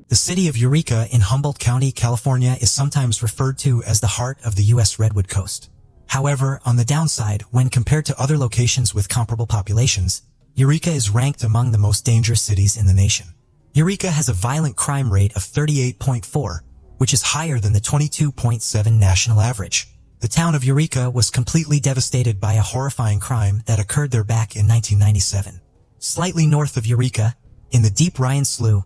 The city of Eureka in Humboldt County, California is sometimes referred to as the heart of the U.S. Redwood Coast. However, on the downside, when compared to other locations with comparable populations, Eureka is ranked among the most dangerous cities in the nation. Eureka has a violent crime rate of 38.4, which is higher than the 22.7 national average. The town of Eureka was completely devastated by a horrifying crime that occurred there back in 1997. Slightly north of Eureka, in the deep Ryan Slough,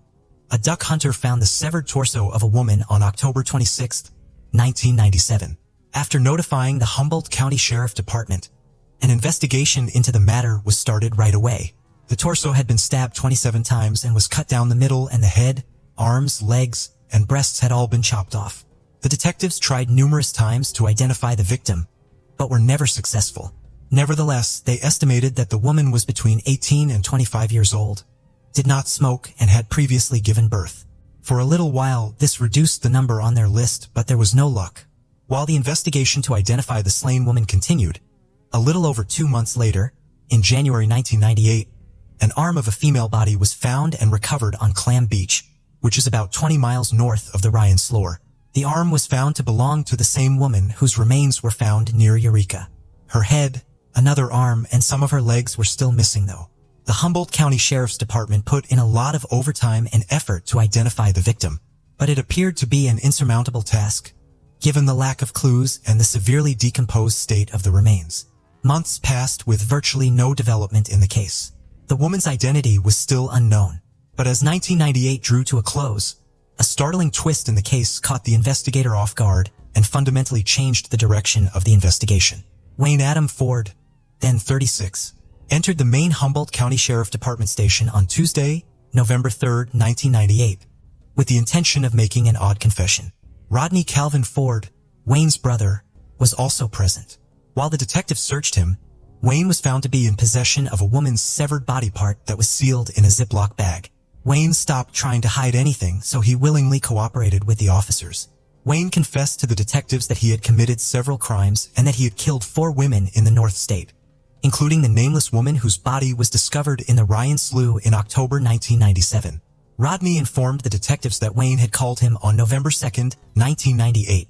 a duck hunter found the severed torso of a woman on October 26, 1997. After notifying the Humboldt County Sheriff Department, an investigation into the matter was started right away. The torso had been stabbed 27 times and was cut down the middle, and the head, arms, legs, and breasts had all been chopped off. The detectives tried numerous times to identify the victim, but were never successful. Nevertheless, they estimated that the woman was between 18 and 25 years old, did not smoke, and had previously given birth. For a little while, this reduced the number on their list, but there was no luck. While the investigation to identify the slain woman continued, a little over 2 months later, in January 1998, an arm of a female body was found and recovered on Clam Beach, which is about 20 miles north of the Ryan Slough. The arm was found to belong to the same woman whose remains were found near Eureka. Her head, another arm, and some of her legs were still missing though. The Humboldt County Sheriff's Department put in a lot of overtime and effort to identify the victim, but it appeared to be an insurmountable task, given the lack of clues and the severely decomposed state of the remains. Months passed with virtually no development in the case. The woman's identity was still unknown, but as 1998 drew to a close, a startling twist in the case caught the investigator off guard and fundamentally changed the direction of the investigation. Wayne Adam Ford, then 36, entered the main Humboldt County Sheriff Department station on Tuesday, November 3, 1998, with the intention of making an odd confession. Rodney Calvin Ford, Wayne's brother, was also present. While the detectives searched him, Wayne was found to be in possession of a woman's severed body part that was sealed in a Ziploc bag. Wayne stopped trying to hide anything, so he willingly cooperated with the officers. Wayne confessed to the detectives that he had committed several crimes and that he had killed 4 women in the North State, including the nameless woman whose body was discovered in the Ryan Slough in October 1997. Rodney informed the detectives that Wayne had called him on November 2, 1998,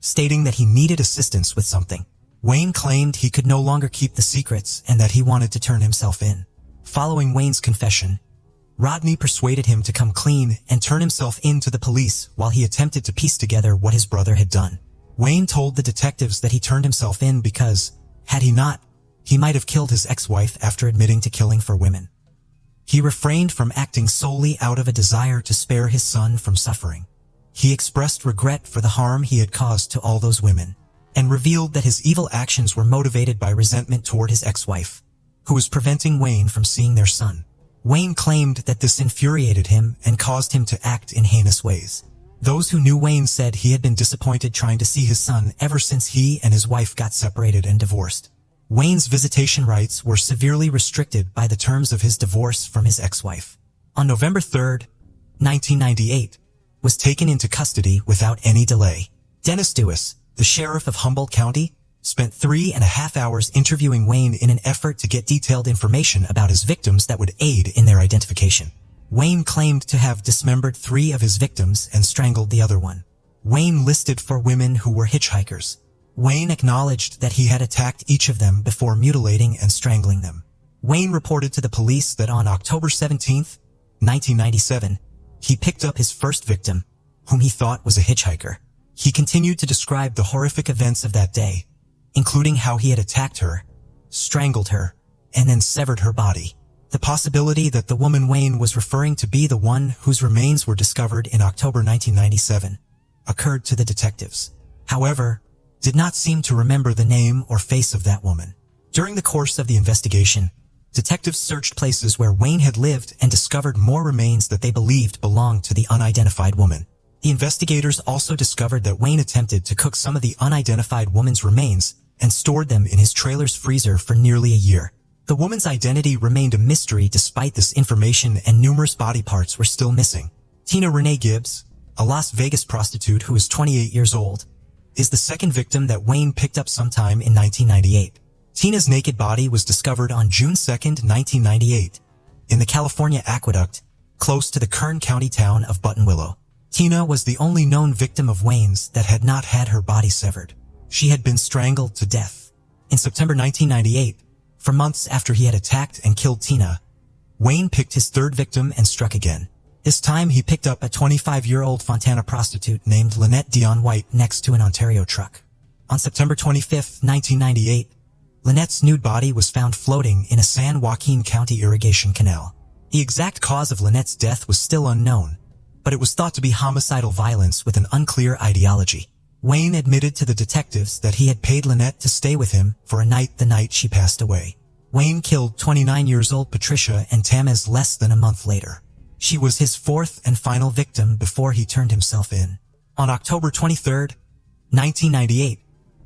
stating that he needed assistance with something. Wayne claimed he could no longer keep the secrets and that he wanted to turn himself in. Following Wayne's confession, Rodney persuaded him to come clean and turn himself in to the police while he attempted to piece together what his brother had done. Wayne told the detectives that he turned himself in because, had he not, he might have killed his ex-wife after admitting to killing 4 women. He refrained from acting solely out of a desire to spare his son from suffering. He expressed regret for the harm he had caused to all those women, and revealed that his evil actions were motivated by resentment toward his ex-wife, who was preventing Wayne from seeing their son. Wayne claimed that this infuriated him and caused him to act in heinous ways. Those who knew Wayne said he had been disappointed trying to see his son ever since he and his wife got separated and divorced. Wayne's visitation rights were severely restricted by the terms of his divorce from his ex-wife. On November 3, 1998, was taken into custody without any delay. Dennis Dewis, the sheriff of Humboldt County, spent 3.5 hours interviewing Wayne in an effort to get detailed information about his victims that would aid in their identification. Wayne claimed to have dismembered 3 of his victims and strangled the other one. Wayne listed 4 women who were hitchhikers. Wayne acknowledged that he had attacked each of them before mutilating and strangling them. Wayne reported to the police that on October 17, 1997, he picked up his first victim, whom he thought was a hitchhiker. He continued to describe the horrific events of that day, including how he had attacked her, strangled her, and then severed her body. The possibility that the woman Wayne was referring to be the one whose remains were discovered in October 1997 occurred to the detectives. However, did not seem to remember the name or face of that woman. During the course of the investigation, detectives searched places where Wayne had lived and discovered more remains that they believed belonged to the unidentified woman. The investigators also discovered that Wayne attempted to cook some of the unidentified woman's remains and stored them in his trailer's freezer for nearly a year. The woman's identity remained a mystery despite this information, and numerous body parts were still missing. Tina Renee Gibbs, a Las Vegas prostitute who is 28 years old, is the second victim that Wayne picked up sometime in 1998. Tina's naked body was discovered on June 2, 1998, in the California Aqueduct, close to the Kern County town of Buttonwillow. Tina was the only known victim of Wayne's that had not had her body severed. She had been strangled to death. In September 1998, for months after he had attacked and killed Tina, Wayne picked his third victim and struck again. This time he picked up a 25-year-old Fontana prostitute named Lynette Dion White next to an Ontario truck. On September 25, 1998, Lynette's nude body was found floating in a San Joaquin County irrigation canal. The exact cause of Lynette's death was still unknown, but it was thought to be homicidal violence with an unclear ideology. Wayne admitted to the detectives that he had paid Lynette to stay with him for a night the night she passed away. Wayne killed 29-year-old Patricia and Tamez less than a month later. She was his fourth and final victim before he turned himself in. On October 23, 1998,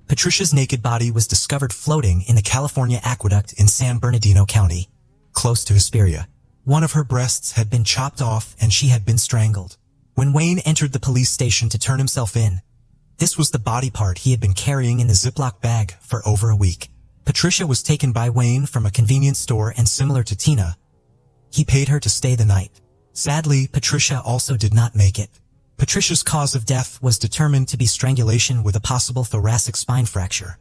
Patricia's naked body was discovered floating in the California Aqueduct in San Bernardino County, close to Hesperia. One of her breasts had been chopped off and she had been strangled. When Wayne entered the police station to turn himself in, this was the body part he had been carrying in the Ziploc bag for over a week. Patricia was taken by Wayne from a convenience store, and similar to Tina, he paid her to stay the night. Sadly, Patricia also did not make it. Patricia's cause of death was determined to be strangulation with a possible thoracic spine fracture,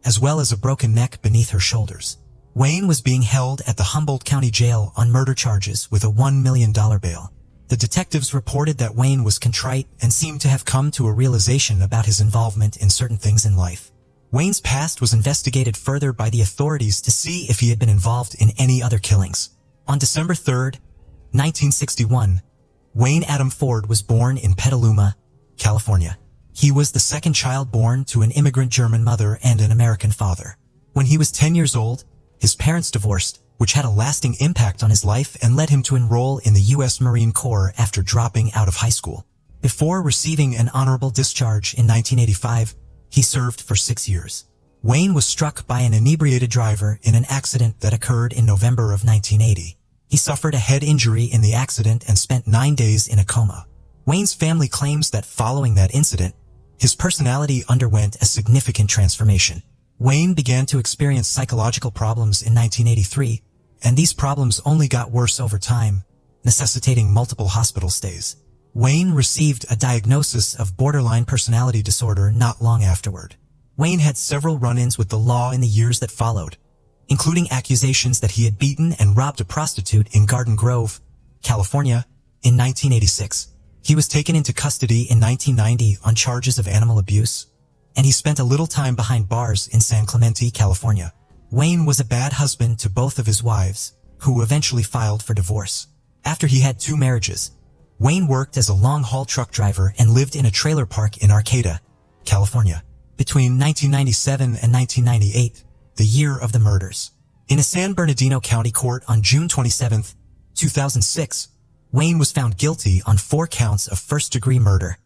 as well as a broken neck beneath her shoulders. Wayne was being held at the Humboldt County Jail on murder charges with a $1 million bail. The detectives reported that Wayne was contrite and seemed to have come to a realization about his involvement in certain things in life. Wayne's past was investigated further by the authorities to see if he had been involved in any other killings. On December 3, 1961, Wayne Adam Ford was born in Petaluma, California. He was the second child born to an immigrant German mother and an American father. When he was 10 years old, his parents divorced, which had a lasting impact on his life and led him to enroll in the U.S. Marine Corps after dropping out of high school. Before receiving an honorable discharge in 1985, he served for 6 years. Wayne was struck by an inebriated driver in an accident that occurred in November of 1980. He suffered a head injury in the accident and spent 9 days in a coma. Wayne's family claims that following that incident, his personality underwent a significant transformation. Wayne began to experience psychological problems in 1983, and these problems only got worse over time, necessitating multiple hospital stays. Wayne received a diagnosis of borderline personality disorder not long afterward. Wayne had several run-ins with the law in the years that followed, including accusations that he had beaten and robbed a prostitute in Garden Grove, California, in 1986. He was taken into custody in 1990 on charges of animal abuse, and he spent a little time behind bars in San Clemente, California. Wayne was a bad husband to both of his wives, who eventually filed for divorce. After he had 2 marriages, Wayne worked as a long-haul truck driver and lived in a trailer park in Arcata, California, between 1997 and 1998, the year of the murders. In a San Bernardino County court on June 27, 2006, Wayne was found guilty on 4 counts of first-degree murder,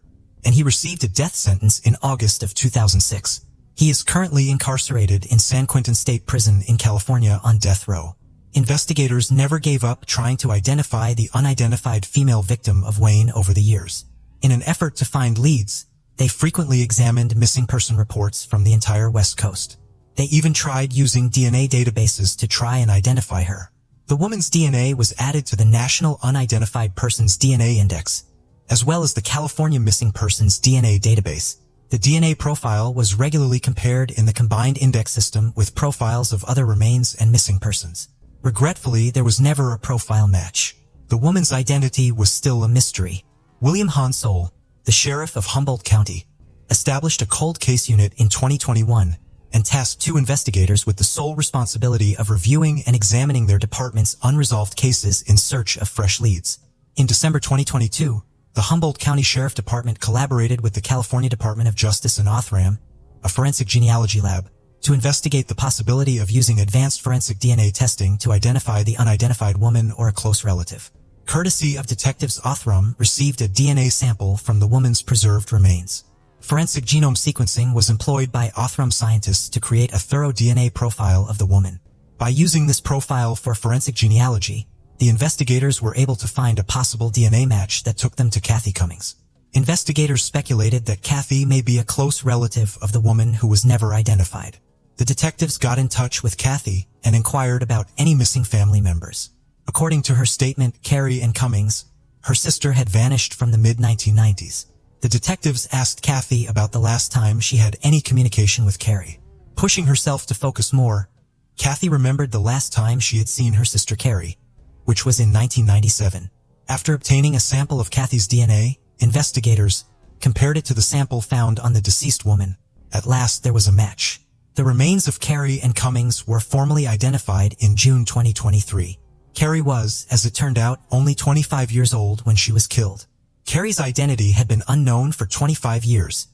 and he received a death sentence in August of 2006. He is currently incarcerated in San Quentin State Prison in California on death row. Investigators never gave up trying to identify the unidentified female victim of Wayne over the years. In an effort to find leads, they frequently examined missing person reports from the entire West Coast. They even tried using DNA databases to try and identify her. The woman's DNA was added to the National Unidentified Persons DNA Index, as well as the California Missing Persons DNA database. The DNA profile was regularly compared in the combined index system with profiles of other remains and missing persons. Regretfully, there was never a profile match. The woman's identity was still a mystery. William Hansol, the sheriff of Humboldt County, established a cold case unit in 2021 and tasked 2 investigators with the sole responsibility of reviewing and examining their department's unresolved cases in search of fresh leads. In December 2022, the Humboldt County Sheriff Department collaborated with the California Department of Justice and Othram, a forensic genealogy lab, to investigate the possibility of using advanced forensic DNA testing to identify the unidentified woman or a close relative. Courtesy of Detectives Othram received a DNA sample from the woman's preserved remains. Forensic genome sequencing was employed by Othram scientists to create a thorough DNA profile of the woman. By using this profile for forensic genealogy, the investigators were able to find a possible DNA match that took them to Kathy Cummings. Investigators speculated that Kathy may be a close relative of the woman who was never identified. The detectives got in touch with Kathy and inquired about any missing family members. According to her statement, Carrie and Cummings, Her sister had vanished from the mid-1990s. The detectives asked Kathy about the last time she had any communication with Carrie. Pushing herself to focus more, Kathy remembered the last time she had seen her sister Carrie, which was in 1997. After obtaining a sample of Kathy's DNA, investigators compared it to the sample found on the deceased woman. At last there was a match. The remains of Carrie and Cummings were formally identified in June 2023. Carrie was, as it turned out, only 25 years old when she was killed. Carrie's identity had been unknown for 25 years,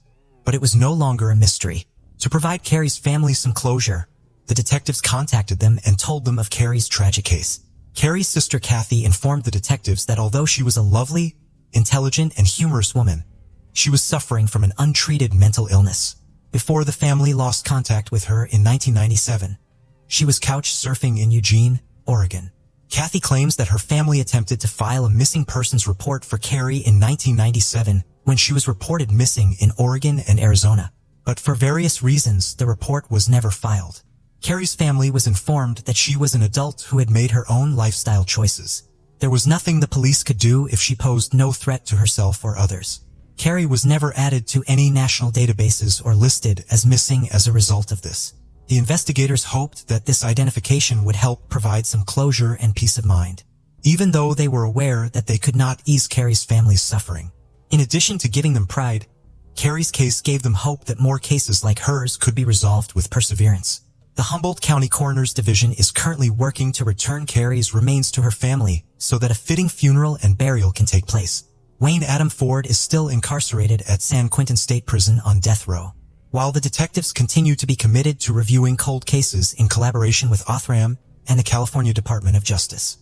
but it was no longer a mystery. To provide Carrie's family some closure, the detectives contacted them and told them of Carrie's tragic case. Carrie's sister Kathy informed the detectives that although she was a lovely, intelligent, and humorous woman, she was suffering from an untreated mental illness. Before the family lost contact with her in 1997, she was couch surfing in Eugene, Oregon. Kathy claims that her family attempted to file a missing persons report for Carrie in 1997 when she was reported missing in Oregon and Arizona. But for various reasons, the report was never filed. Carrie's family was informed that she was an adult who had made her own lifestyle choices. There was nothing the police could do if she posed no threat to herself or others. Carrie was never added to any national databases or listed as missing as a result of this. The investigators hoped that this identification would help provide some closure and peace of mind, even though they were aware that they could not ease Carrie's family's suffering. In addition to giving them pride, Carrie's case gave them hope that more cases like hers could be resolved with perseverance. The Humboldt County Coroner's Division is currently working to return Carrie's remains to her family so that a fitting funeral and burial can take place. Wayne Adam Ford is still incarcerated at San Quentin State Prison on death row, while the detectives continue to be committed to reviewing cold cases in collaboration with Othram and the California Department of Justice.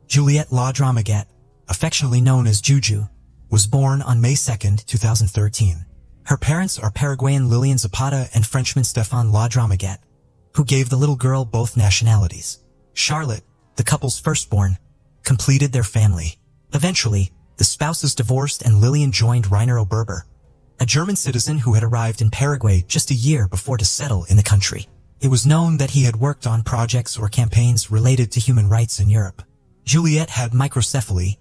Juliette LaDramagat, affectionately known as Juju, was born on May 2, 2013. Her parents are Paraguayan Lillian Zapata and Frenchman Stefan LaDramagat, who gave the little girl both nationalities. Charlotte, the couple's firstborn, completed their family. Eventually, the spouses divorced and Lillian joined Rainer Oberber, a German citizen who had arrived in Paraguay just a year before to settle in the country. It was known that he had worked on projects or campaigns related to human rights in Europe. Juliette had microcephaly,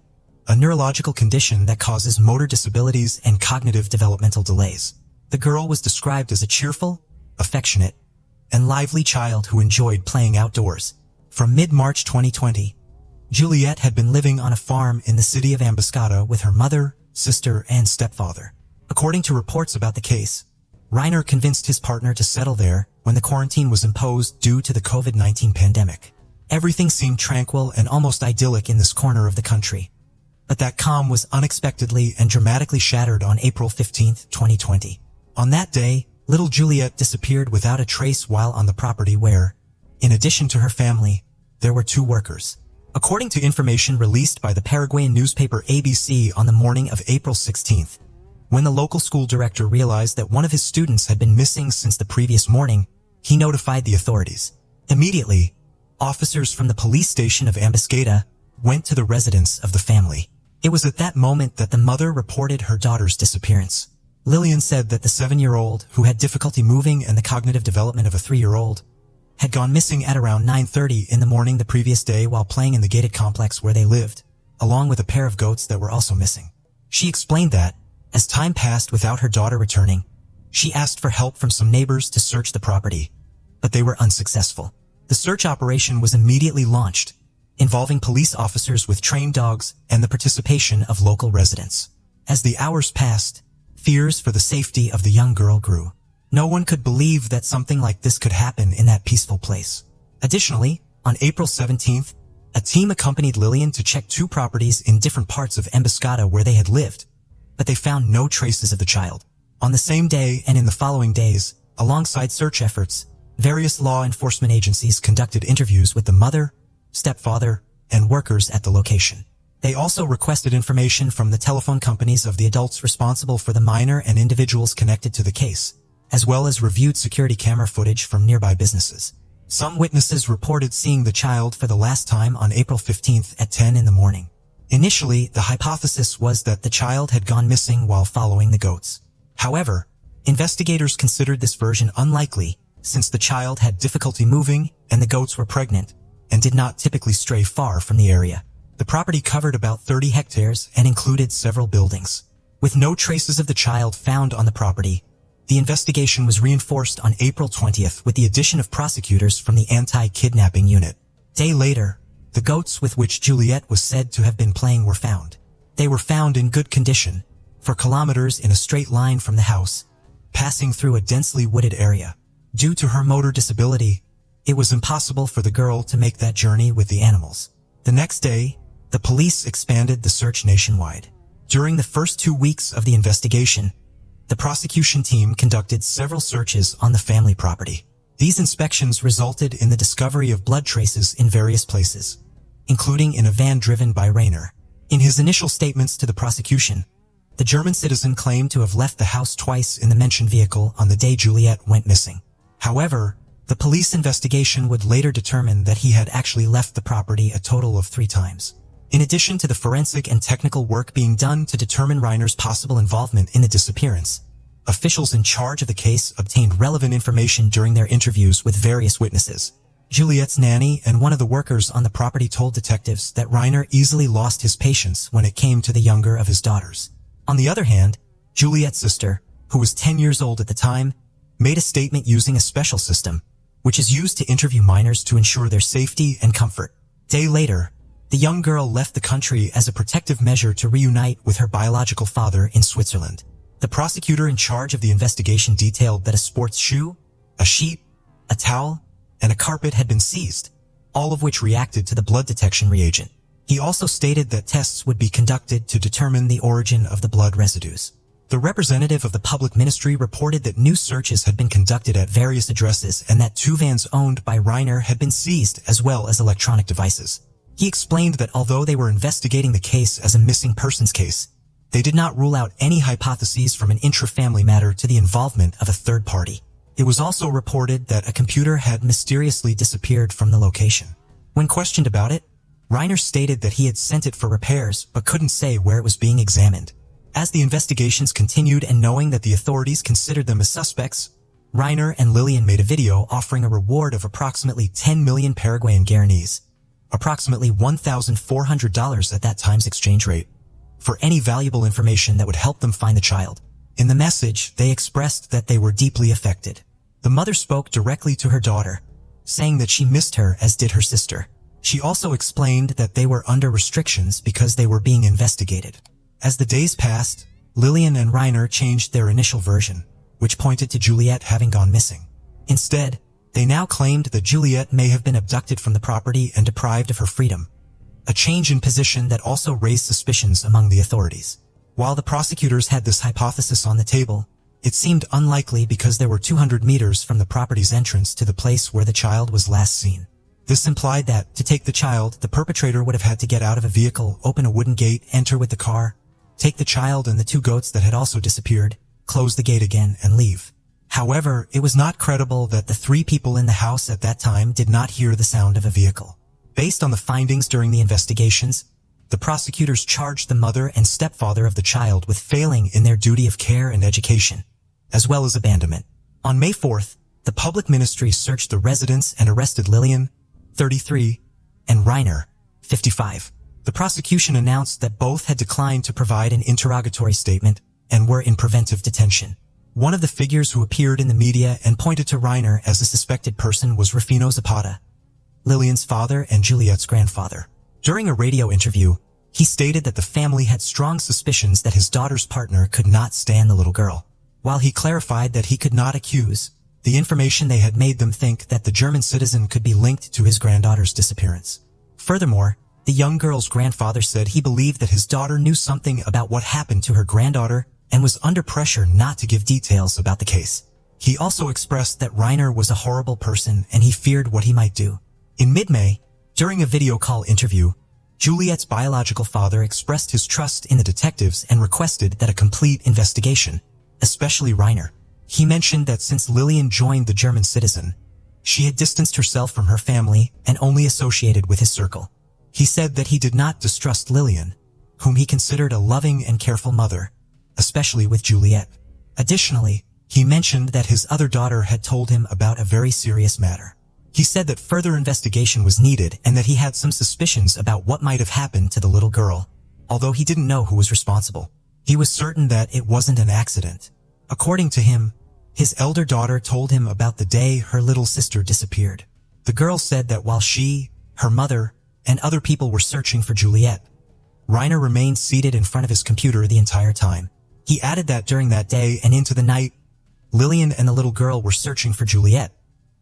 a neurological condition that causes motor disabilities and cognitive developmental delays. The girl was described as a cheerful, affectionate, and lively child who enjoyed playing outdoors. From mid-March 2020, Juliette had been living on a farm in the city of Ambascada with her mother, sister, and stepfather. According to reports about the case, Rainer convinced his partner to settle there when the quarantine was imposed due to the COVID-19 pandemic. Everything seemed tranquil and almost idyllic in this corner of the country. But that calm was unexpectedly and dramatically shattered on April 15, 2020. On that day, little Juliette disappeared without a trace while on the property where, in addition to her family, there were 2 workers. According to information released by the Paraguayan newspaper ABC on the morning of April 16th, when the local school director realized that one of his students had been missing since the previous morning, he notified the authorities. Immediately, officers from the police station of Ambascada went to the residence of the family. It was at that moment that the mother reported her daughter's disappearance. Lillian said that the 7-year-old, who had difficulty moving and the cognitive development of a 3-year-old, had gone missing at around 9:30 in the morning the previous day while playing in the gated complex where they lived, along with a pair of goats that were also missing. She explained that, as time passed without her daughter returning, she asked for help from some neighbors to search the property, but they were unsuccessful. The search operation was immediately launched, involving police officers with trained dogs and the participation of local residents. As the hours passed, fears for the safety of the young girl grew. No one could believe that something like this could happen in that peaceful place. Additionally, on April 17th, a team accompanied Lillian to check 2 properties in different parts of Ambascada where they had lived, but they found no traces of the child. On the same day and in the following days, alongside search efforts, various law enforcement agencies conducted interviews with the mother, stepfather, and workers at the location. They also requested information from the telephone companies of the adults responsible for the minor and individuals connected to the case, as well as reviewed security camera footage from nearby businesses. Some witnesses reported seeing the child for the last time on April 15th at 10 in the morning. Initially, the hypothesis was that the child had gone missing while following the goats. However, investigators considered this version unlikely since the child had difficulty moving and the goats were pregnant, and did not typically stray far from the area. The property covered about 30 hectares and included several buildings. With no traces of the child found on the property, the investigation was reinforced on April 20th with the addition of prosecutors from the anti-kidnapping unit. A day later, the goats with which Juliet was said to have been playing were found. They were found in good condition, for kilometers in a straight line from the house, passing through a densely wooded area. Due to her motor disability, it was impossible for the girl to make that journey with the animals. The next day, the police expanded the search nationwide. During the first 2 weeks of the investigation, the prosecution team conducted several searches on the family property. These inspections resulted in the discovery of blood traces in various places, including in a van driven by Rainer. In his initial statements to the prosecution, the German citizen claimed to have left the house twice in the mentioned vehicle on the day Juliet went missing. However, the police investigation would later determine that he had actually left the property a total of 3 times. In addition to the forensic and technical work being done to determine Reiner's possible involvement in the disappearance, officials in charge of the case obtained relevant information during their interviews with various witnesses. Juliet's nanny and one of the workers on the property told detectives that Reiner easily lost his patience when it came to the younger of his daughters. On the other hand, Juliet's sister, who was 10 years old at the time, made a statement using a special system, which is used to interview minors to ensure their safety and comfort. A day later, the young girl left the country as a protective measure to reunite with her biological father in Switzerland. The prosecutor in charge of the investigation detailed that a sports shoe, a sheet, a towel, and a carpet had been seized, all of which reacted to the blood detection reagent. He also stated that tests would be conducted to determine the origin of the blood residues. The representative of the public ministry reported that new searches had been conducted at various addresses and that 2 vans owned by Reiner had been seized as well as electronic devices. He explained that although they were investigating the case as a missing persons case, they did not rule out any hypotheses from an intra-family matter to the involvement of a third party. It was also reported that a computer had mysteriously disappeared from the location. When questioned about it, Reiner stated that he had sent it for repairs but couldn't say where it was being examined. As the investigations continued and knowing that the authorities considered them as suspects, Reiner and Lillian made a video offering a reward of approximately 10 million Paraguayan guaraníes, approximately $1,400 at that time's exchange rate, for any valuable information that would help them find the child. In the message, they expressed that they were deeply affected. The mother spoke directly to her daughter, saying that she missed her as did her sister. She also explained that they were under restrictions because they were being investigated. As the days passed, Lillian and Reiner changed their initial version, which pointed to Juliet having gone missing. Instead, they now claimed that Juliet may have been abducted from the property and deprived of her freedom, a change in position that also raised suspicions among the authorities. While the prosecutors had this hypothesis on the table, it seemed unlikely because there were 200 meters from the property's entrance to the place where the child was last seen. This implied that, to take the child, the perpetrator would have had to get out of a vehicle, open a wooden gate, enter with the car, take the child and the 2 goats that had also disappeared, close the gate again, and leave. However, it was not credible that the 3 people in the house at that time did not hear the sound of a vehicle. Based on the findings during the investigations, the prosecutors charged the mother and stepfather of the child with failing in their duty of care and education, as well as abandonment. On May 4th, the public ministry searched the residence and arrested Lillian, 33, and Reiner, 55. The prosecution announced that both had declined to provide an interrogatory statement and were in preventive detention. One of the figures who appeared in the media and pointed to Reiner as a suspected person was Rufino Zapata, Lillian's father and Juliet's grandfather. During a radio interview, he stated that the family had strong suspicions that his daughter's partner could not stand the little girl. While he clarified that he could not accuse, the information they had made them think that the German citizen could be linked to his granddaughter's disappearance. Furthermore, the young girl's grandfather said he believed that his daughter knew something about what happened to her granddaughter and was under pressure not to give details about the case. He also expressed that Reiner was a horrible person and he feared what he might do. In mid-May, during a video call interview, Juliet's biological father expressed his trust in the detectives and requested that a complete investigation, especially Reiner. He mentioned that since Lillian joined the German citizen, she had distanced herself from her family and only associated with his circle. He said that he did not distrust Lillian, whom he considered a loving and careful mother, especially with Juliet. Additionally, he mentioned that his other daughter had told him about a very serious matter. He said that further investigation was needed and that he had some suspicions about what might have happened to the little girl, although he didn't know who was responsible. He was certain that it wasn't an accident. According to him, his elder daughter told him about the day her little sister disappeared. The girl said that while she, her mother, and other people were searching for Juliet, Reiner remained seated in front of his computer the entire time. He added that during that day and into the night, Lillian and the little girl were searching for Juliet,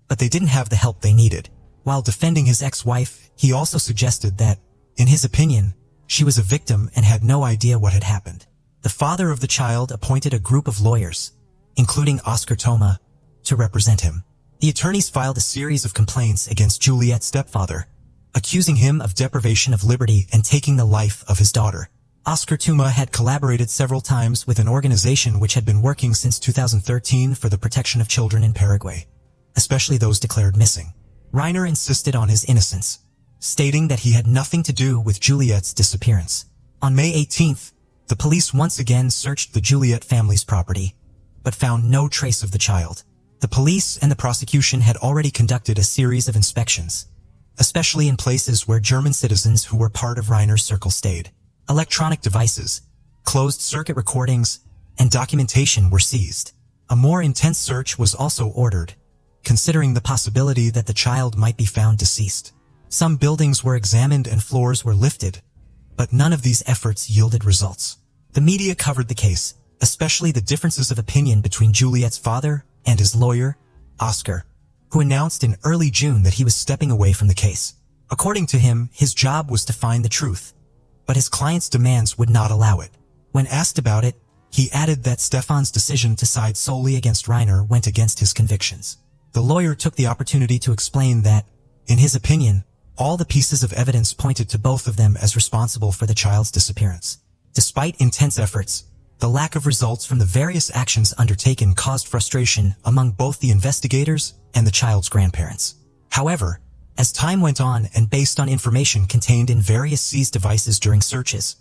but they didn't have the help they needed. While defending his ex-wife, he also suggested that, in his opinion, she was a victim and had no idea what had happened. The father of the child appointed a group of lawyers, including Oscar Toma, to represent him. The attorneys filed a series of complaints against Juliet's stepfather, accusing him of deprivation of liberty and taking the life of his daughter. Oscar Toma had collaborated several times with an organization which had been working since 2013 for the protection of children in Paraguay, especially those declared missing. Reiner insisted on his innocence, stating that he had nothing to do with Juliet's disappearance. On May 18th, the police once again searched the Juliet family's property, but found no trace of the child. The police and the prosecution had already conducted a series of inspections, especially in places where German citizens who were part of Reiner's circle stayed. Electronic devices, closed-circuit recordings, and documentation were seized. A more intense search was also ordered, considering the possibility that the child might be found deceased. Some buildings were examined and floors were lifted, but none of these efforts yielded results. The media covered the case, especially the differences of opinion between Juliet's father and his lawyer, Oscar, who announced in early June that he was stepping away from the case. According to him, his job was to find the truth, but his client's demands would not allow it. When asked about it, he added that Stefan's decision to side solely against Reiner went against his convictions. The lawyer took the opportunity to explain that, in his opinion, all the pieces of evidence pointed to both of them as responsible for the child's disappearance. Despite intense efforts, the lack of results from the various actions undertaken caused frustration among both the investigators and the child's grandparents. However, as time went on and based on information contained in various seized devices during searches,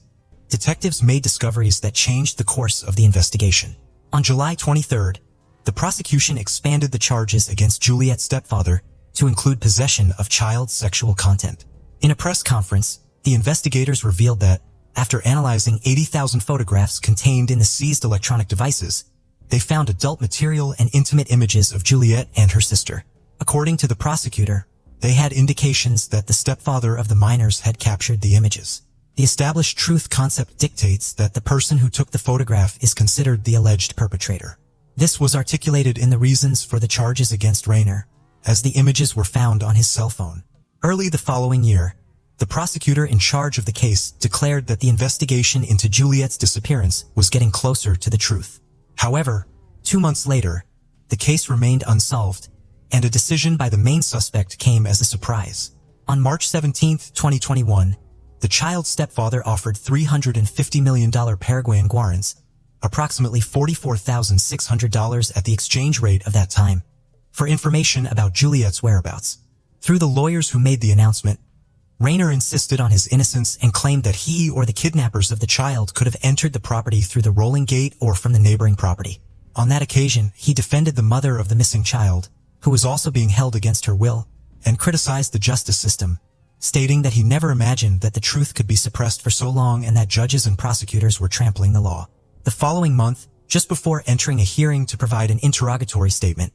detectives made discoveries that changed the course of the investigation. On July 23rd, the prosecution expanded the charges against Juliet's stepfather to include possession of child sexual content. In a press conference, the investigators revealed that, after analyzing 80,000 photographs contained in the seized electronic devices, they found adult material and intimate images of Juliet and her sister. According to the prosecutor, they had indications that the stepfather of the minors had captured the images. The established truth concept dictates that the person who took the photograph is considered the alleged perpetrator. This was articulated in the reasons for the charges against Reiner, as the images were found on his cell phone. Early the following year, the prosecutor in charge of the case declared that the investigation into Juliet's disappearance was getting closer to the truth. However, 2 months later, the case remained unsolved, and a decision by the main suspect came as a surprise. On March 17, 2021, the child's stepfather offered $350 million Paraguayan guaranas, approximately $44,600 at the exchange rate of that time, for information about Juliet's whereabouts. Through the lawyers who made the announcement, Reiner insisted on his innocence and claimed that he or the kidnappers of the child could have entered the property through the rolling gate or from the neighboring property. On that occasion, he defended the mother of the missing child, who was also being held against her will, and criticized the justice system, stating that he never imagined that the truth could be suppressed for so long and that judges and prosecutors were trampling the law. The following month, just before entering a hearing to provide an interrogatory statement,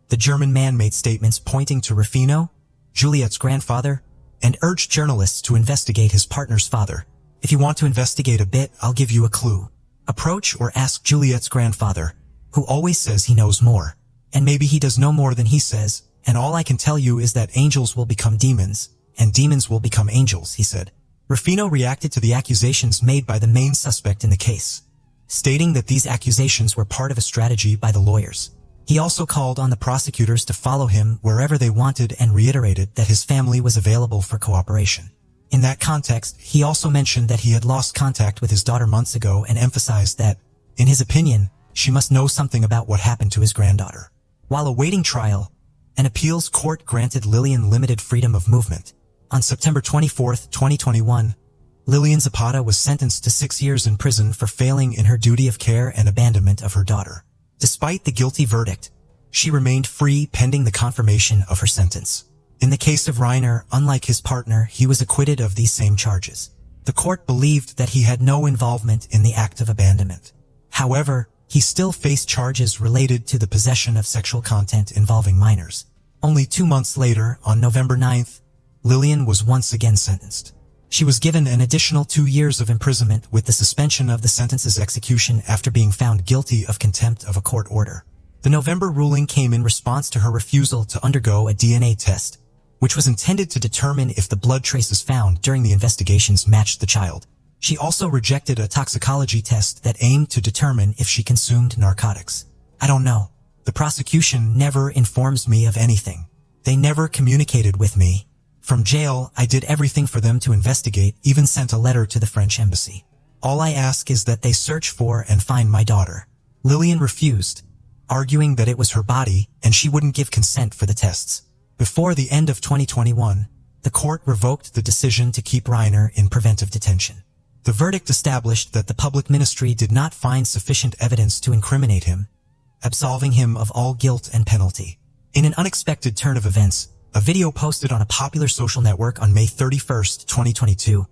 the German man made statements pointing to Rufino, Juliet's grandfather, and urged journalists to investigate his partner's father. If you want to investigate a bit, I'll give you a clue. Approach or ask Juliet's grandfather, who always says he knows more. And maybe he does know more than he says, and all I can tell you is that angels will become demons, and demons will become angels, he said. Rufino reacted to the accusations made by the main suspect in the case, stating that these accusations were part of a strategy by the lawyers. He also called on the prosecutors to follow him wherever they wanted and reiterated that his family was available for cooperation. In that context, he also mentioned that he had lost contact with his daughter months ago and emphasized that, in his opinion, she must know something about what happened to his granddaughter. While awaiting trial, an appeals court granted Lillian limited freedom of movement. On September 24, 2021, Lillian Zapata was sentenced to 6 years in prison for failing in her duty of care and abandonment of her daughter. Despite the guilty verdict, she remained free pending the confirmation of her sentence. In the case of Reiner, unlike his partner, he was acquitted of these same charges. The court believed that he had no involvement in the act of abandonment. However, he still faced charges related to the possession of sexual content involving minors. Only 2 months later, on November 9th, Lillian was once again sentenced. She was given an additional 2 years of imprisonment with the suspension of the sentence's execution after being found guilty of contempt of a court order. The November ruling came in response to her refusal to undergo a DNA test, which was intended to determine if the blood traces found during the investigations matched the child. She also rejected a toxicology test that aimed to determine if she consumed narcotics. I don't know. The prosecution never informs me of anything. They never communicated with me. From jail, I did everything for them to investigate, even sent a letter to the French embassy. All I ask is that they search for and find my daughter. Lillian refused, arguing that it was her body and she wouldn't give consent for the tests. Before the end of 2021, the court revoked the decision to keep Reiner in preventive detention. The verdict established that the public ministry did not find sufficient evidence to incriminate him, absolving him of all guilt and penalty. In an unexpected turn of events, a video posted on a popular social network on May 31, 2022,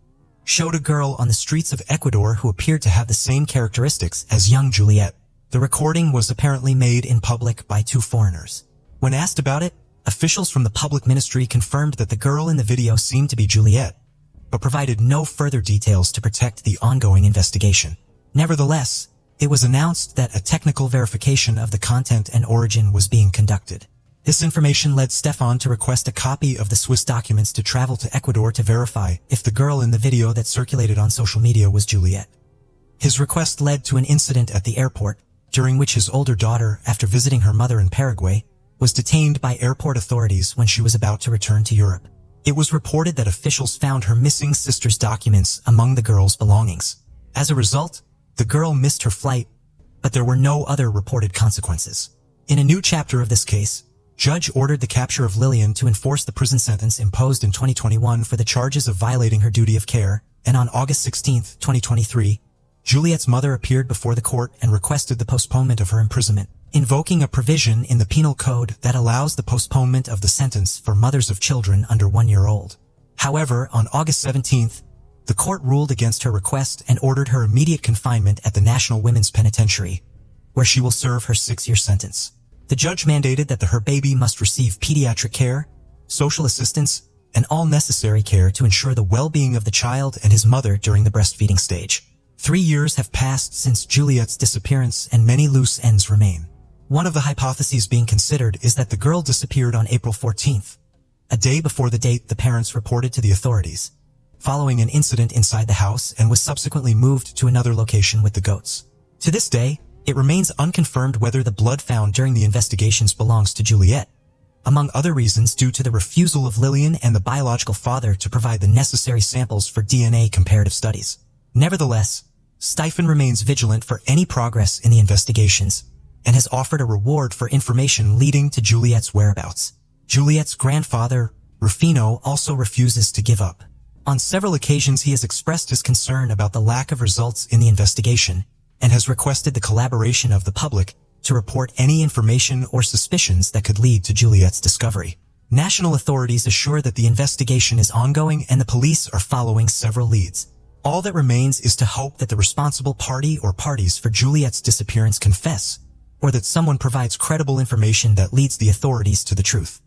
showed a girl on the streets of Ecuador who appeared to have the same characteristics as young Juliet. The recording was apparently made in public by 2 foreigners. When asked about it, officials from the public ministry confirmed that the girl in the video seemed to be Juliet, but provided no further details to protect the ongoing investigation. Nevertheless, it was announced that a technical verification of the content and origin was being conducted. This information led Stefan to request a copy of the Swiss documents to travel to Ecuador to verify if the girl in the video that circulated on social media was Juliet. His request led to an incident at the airport, during which his older daughter, after visiting her mother in Paraguay, was detained by airport authorities when she was about to return to Europe. It was reported that officials found her missing sister's documents among the girl's belongings. As a result, the girl missed her flight, but there were no other reported consequences. In a new chapter of this case, judge ordered the capture of Lillian to enforce the prison sentence imposed in 2021 for the charges of violating her duty of care, and on August 16, 2023, Juliet's mother appeared before the court and requested the postponement of her imprisonment, invoking a provision in the penal code that allows the postponement of the sentence for mothers of children under 1 year old. However, on August 17th, the court ruled against her request and ordered her immediate confinement at the National Women's Penitentiary, where she will serve her 6-year sentence. The judge mandated that her baby must receive pediatric care, social assistance, and all necessary care to ensure the well-being of the child and his mother during the breastfeeding stage. 3 years have passed since Juliet's disappearance and many loose ends remain. One of the hypotheses being considered is that the girl disappeared on April 14th, a day before the date the parents reported to the authorities, following an incident inside the house, and was subsequently moved to another location with the goats. To this day, it remains unconfirmed whether the blood found during the investigations belongs to Juliet, among other reasons due to the refusal of Lillian and the biological father to provide the necessary samples for DNA comparative studies. Nevertheless, Steifen remains vigilant for any progress in the investigations, and has offered a reward for information leading to Juliet's whereabouts. Juliet's grandfather, Rufino, also refuses to give up. On several occasions he has expressed his concern about the lack of results in the investigation, and has requested the collaboration of the public to report any information or suspicions that could lead to Juliet's discovery. National authorities assure that the investigation is ongoing and the police are following several leads. All that remains is to hope that the responsible party or parties for Juliet's disappearance confess, or that someone provides credible information that leads the authorities to the truth.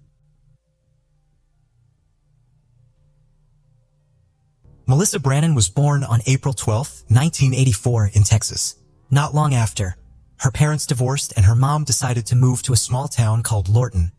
Melissa Brannon was born on April 12, 1984 in Texas. Not long after, her parents divorced and her mom decided to move to a small town called Lorton,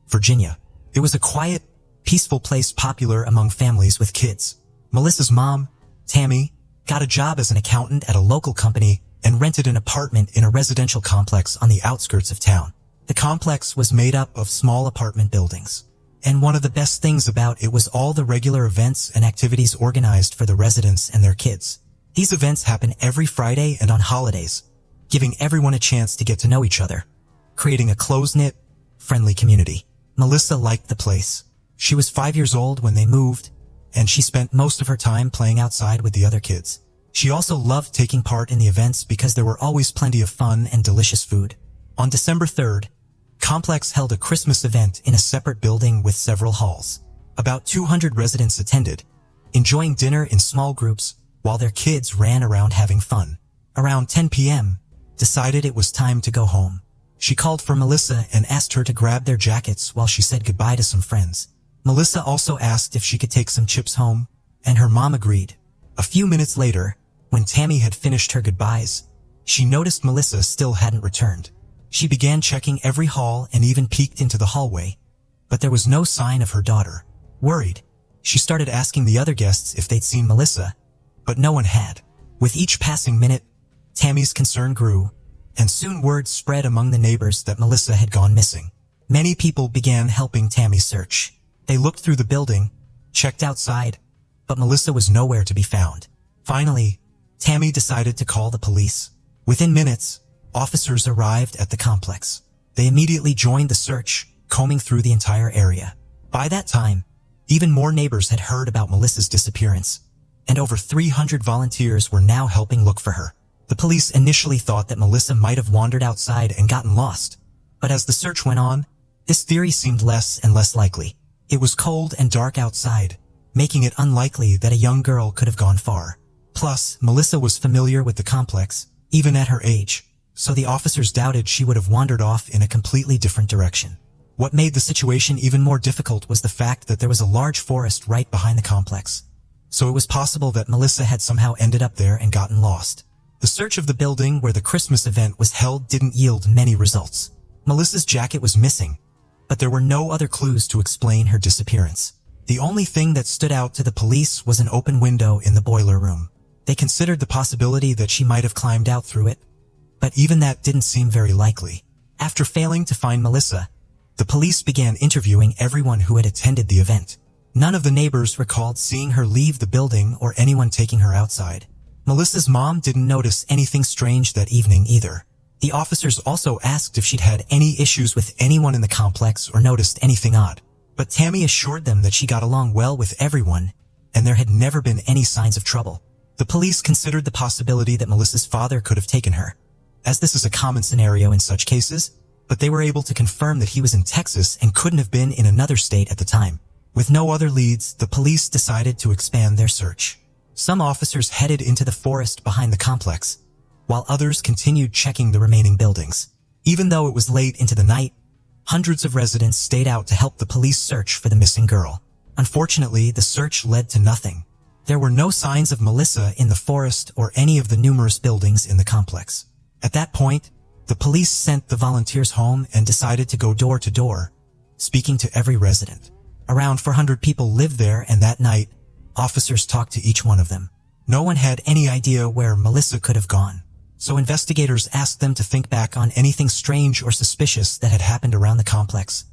Virginia. It was a quiet, peaceful place popular among families with kids. Melissa's mom, Tammy, got a job as an accountant at a local company and rented an apartment in a residential complex on the outskirts of town. The complex was made up of small apartment buildings, and one of the best things about it was all the regular events and activities organized for the residents and their kids. These events happen every Friday and on holidays, giving everyone a chance to get to know each other, creating a close-knit, friendly community. Melissa liked the place. She was 5 years old when they moved, and she spent most of her time playing outside with the other kids. She also loved taking part in the events because there were always plenty of fun and delicious food. On December 3rd, complex held a Christmas event in a separate building with several halls. About 200 residents attended, enjoying dinner in small groups while their kids ran around having fun. Around 10 p.m., decided it was time to go home. She called for Melissa and asked her to grab their jackets while she said goodbye to some friends. Melissa also asked if she could take some chips home, and her mom agreed. A few minutes later, when Tammy had finished her goodbyes, she noticed Melissa still hadn't returned. She began checking every hall and even peeked into the hallway, but there was no sign of her daughter. Worried, she started asking the other guests if they'd seen Melissa, but no one had. With each passing minute, Tammy's concern grew, and soon word spread among the neighbors that Melissa had gone missing. Many people began helping Tammy search. They looked through the building, checked outside, but Melissa was nowhere to be found. Finally, Tammy decided to call the police. Within minutes, officers arrived at the complex. They immediately joined the search, combing through the entire area. By that time, even more neighbors had heard about Melissa's disappearance, and over 300 volunteers were now helping look for her. The police initially thought that Melissa might have wandered outside and gotten lost, but as the search went on, this theory seemed less and less likely. It was cold and dark outside, making it unlikely that a young girl could have gone far. Plus, Melissa was familiar with the complex, even at her age, so the officers doubted she would have wandered off in a completely different direction. What made the situation even more difficult was the fact that there was a large forest right behind the complex, so it was possible that Melissa had somehow ended up there and gotten lost. The search of the building where the Christmas event was held didn't yield many results. Melissa's jacket was missing, but there were no other clues to explain her disappearance. The only thing that stood out to the police was an open window in the boiler room. They considered the possibility that she might have climbed out through it, but even that didn't seem very likely. After failing to find Melissa, the police began interviewing everyone who had attended the event. None of the neighbors recalled seeing her leave the building or anyone taking her outside. Melissa's mom didn't notice anything strange that evening either. The officers also asked if she'd had any issues with anyone in the complex or noticed anything odd, but Tammy assured them that she got along well with everyone, and there had never been any signs of trouble. The police considered the possibility that Melissa's father could have taken her, as this is a common scenario in such cases, but they were able to confirm that he was in Texas and couldn't have been in another state at the time. With no other leads, the police decided to expand their search. Some officers headed into the forest behind the complex, while others continued checking the remaining buildings. Even though it was late into the night, hundreds of residents stayed out to help the police search for the missing girl. Unfortunately, the search led to nothing. There were no signs of Melissa in the forest or any of the numerous buildings in the complex. At that point, the police sent the volunteers home and decided to go door to door, speaking to every resident. Around 400 people lived there, and that night, officers talked to each one of them. No one had any idea where Melissa could have gone, so investigators asked them to think back on anything strange or suspicious that had happened around the complex,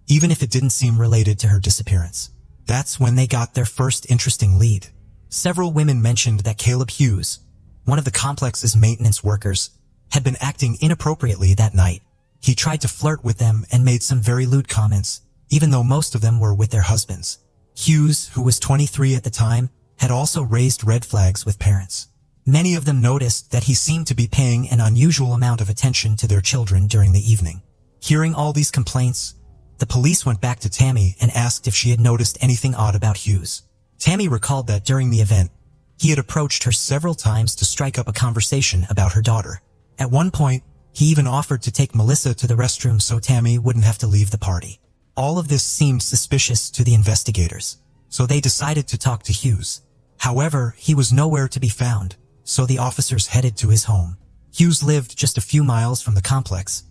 even if it didn't seem related to her disappearance. That's when they got their first interesting lead. Several women mentioned that Caleb Hughes, one of the complex's maintenance workers, had been acting inappropriately that night. He tried to flirt with them and made some very lewd comments, even though most of them were with their husbands. Hughes, who was 23 at the time, had also raised red flags with parents. Many of them noticed that he seemed to be paying an unusual amount of attention to their children during the evening. Hearing all these complaints, the police went back to Tammy and asked if she had noticed anything odd about Hughes. Tammy recalled that during the event, he had approached her several times to strike up a conversation about her daughter. At one point, he even offered to take Melissa to the restroom so Tammy wouldn't have to leave the party. All of this seemed suspicious to the investigators, so they decided to talk to Hughes. However, he was nowhere to be found, so the officers headed to his home. Hughes lived just a few miles from the complex,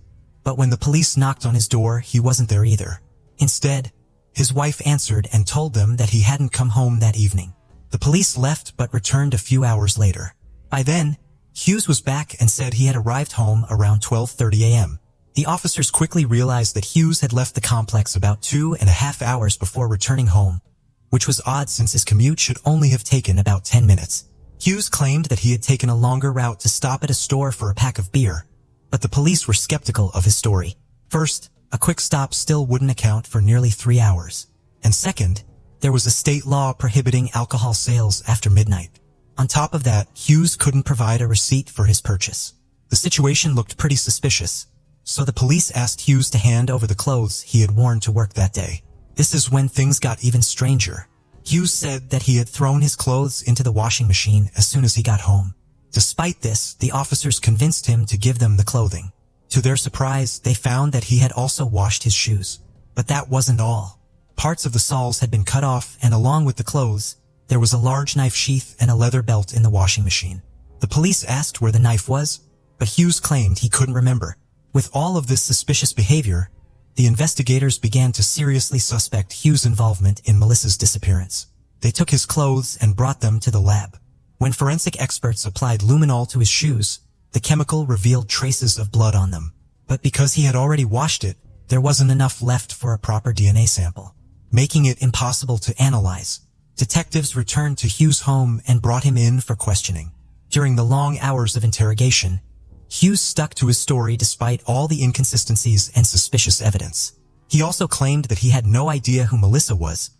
but when the police knocked on his door, he wasn't there either. Instead, his wife answered and told them that he hadn't come home that evening. The police left but returned a few hours later. By then, Hughes was back and said he had arrived home around 12:30 a.m. The officers quickly realized that Hughes had left the complex about 2.5 hours before returning home, which was odd since his commute should only have taken about 10 minutes. Hughes claimed that he had taken a longer route to stop at a store for a pack of beer, but the police were skeptical of his story. First, a quick stop still wouldn't account for nearly 3 hours. And second, there was a state law prohibiting alcohol sales after midnight. On top of that, Hughes couldn't provide a receipt for his purchase. The situation looked pretty suspicious, So the police asked Hughes to hand over the clothes he had worn to work that day. This is when things got even stranger. Hughes said that he had thrown his clothes into the washing machine as soon as he got home. Despite this, the officers convinced him to give them the clothing. To their surprise, they found that he had also washed his shoes. But that wasn't all. Parts of the soles had been cut off, and along with the clothes, there was a large knife sheath and a leather belt in the washing machine. The police asked where the knife was, but Hughes claimed he couldn't remember. With all of this suspicious behavior, the investigators began to seriously suspect Hughes' involvement in Melissa's disappearance. They took his clothes and brought them to the lab. When forensic experts applied luminol to his shoes, the chemical revealed traces of blood on them. But because he had already washed it, there wasn't enough left for a proper DNA sample, making it impossible to analyze. Detectives returned to Hughes' home and brought him in for questioning. During the long hours of interrogation, Hughes stuck to his story despite all the inconsistencies and suspicious evidence. He also claimed that he had no idea who Melissa was,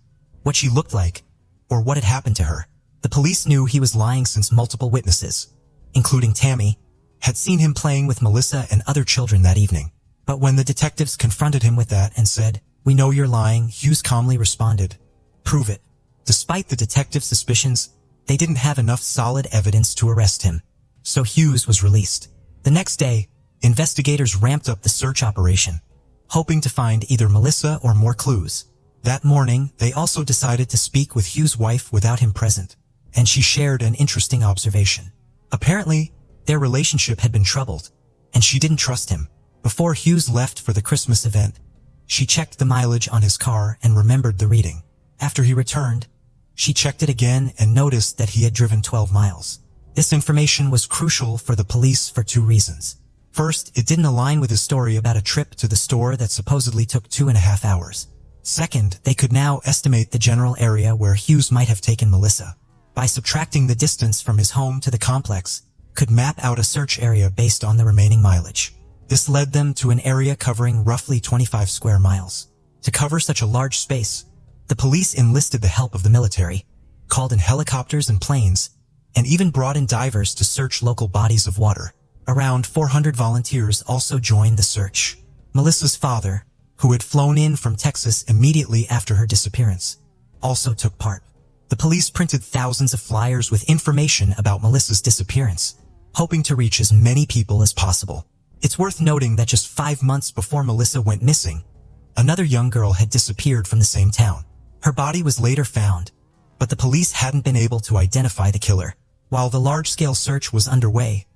what she looked like, or what had happened to her. The police knew he was lying since multiple witnesses, including Tammy, had seen him playing with Melissa and other children that evening. But when the detectives confronted him with that and said, "We know you're lying," Hughes calmly responded, "Prove it." Despite the detectives' suspicions, they didn't have enough solid evidence to arrest him. So Hughes was released. The next day, investigators ramped up the search operation, hoping to find either Melissa or more clues. That morning, they also decided to speak with Hughes' wife without him present, and she shared an interesting observation. Apparently, their relationship had been troubled, and she didn't trust him. Before Hughes left for the Christmas event, she checked the mileage on his car and remembered the reading. After he returned, she checked it again and noticed that he had driven 12 miles. This information was crucial for the police for two reasons. First, it didn't align with his story about a trip to the store that supposedly took 2.5 hours. Second, they could now estimate the general area where Hughes might have taken Melissa. By subtracting the distance from his home to the complex, could map out a search area based on the remaining mileage. This led them to an area covering roughly 25 square miles. To cover such a large space, the police enlisted the help of the military, called in helicopters and planes, and even brought in divers to search local bodies of water. Around 400 volunteers also joined the search. Melissa's father, who had flown in from Texas immediately after her disappearance, also took part. The police printed thousands of flyers with information about Melissa's disappearance, hoping to reach as many people as possible. It's worth noting that just 5 months before Melissa went missing, another young girl had disappeared from the same town. Her body was later found, but the police hadn't been able to identify the killer. While the large-scale search was underway,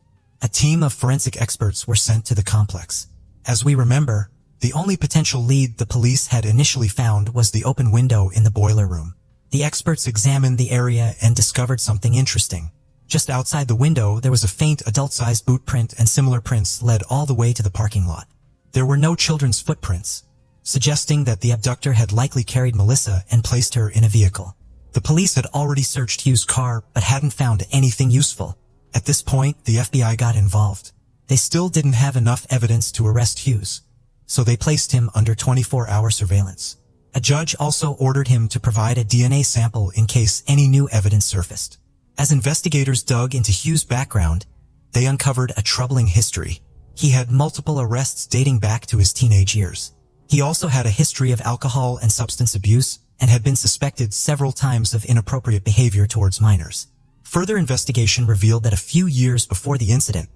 a team of forensic experts were sent to the complex. As we remember, the only potential lead the police had initially found was the open window in the boiler room. The experts examined the area and discovered something interesting. Just outside the window, there was a faint adult-sized boot print, and similar prints led all the way to the parking lot. There were no children's footprints, suggesting that the abductor had likely carried Melissa and placed her in a vehicle. The police had already searched Hughes' car but hadn't found anything useful. At this point, the FBI got involved. They still didn't have enough evidence to arrest Hughes, so they placed him under 24-hour surveillance. A judge also ordered him to provide a DNA sample in case any new evidence surfaced. As investigators dug into Hughes' background, they uncovered a troubling history. He had multiple arrests dating back to his teenage years. He also had a history of alcohol and substance abuse, and had been suspected several times of inappropriate behavior towards minors. Further investigation revealed that a few years before the incident,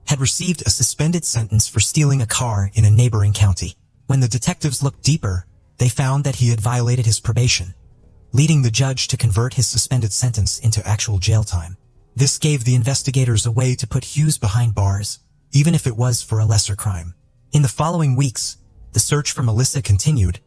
had received a suspended sentence for stealing a car in a neighboring county. When the detectives looked deeper, they found that he had violated his probation, leading the judge to convert his suspended sentence into actual jail time. This gave the investigators a way to put Hughes behind bars, even if it was for a lesser crime. In the following weeks, the search for Melissa continued,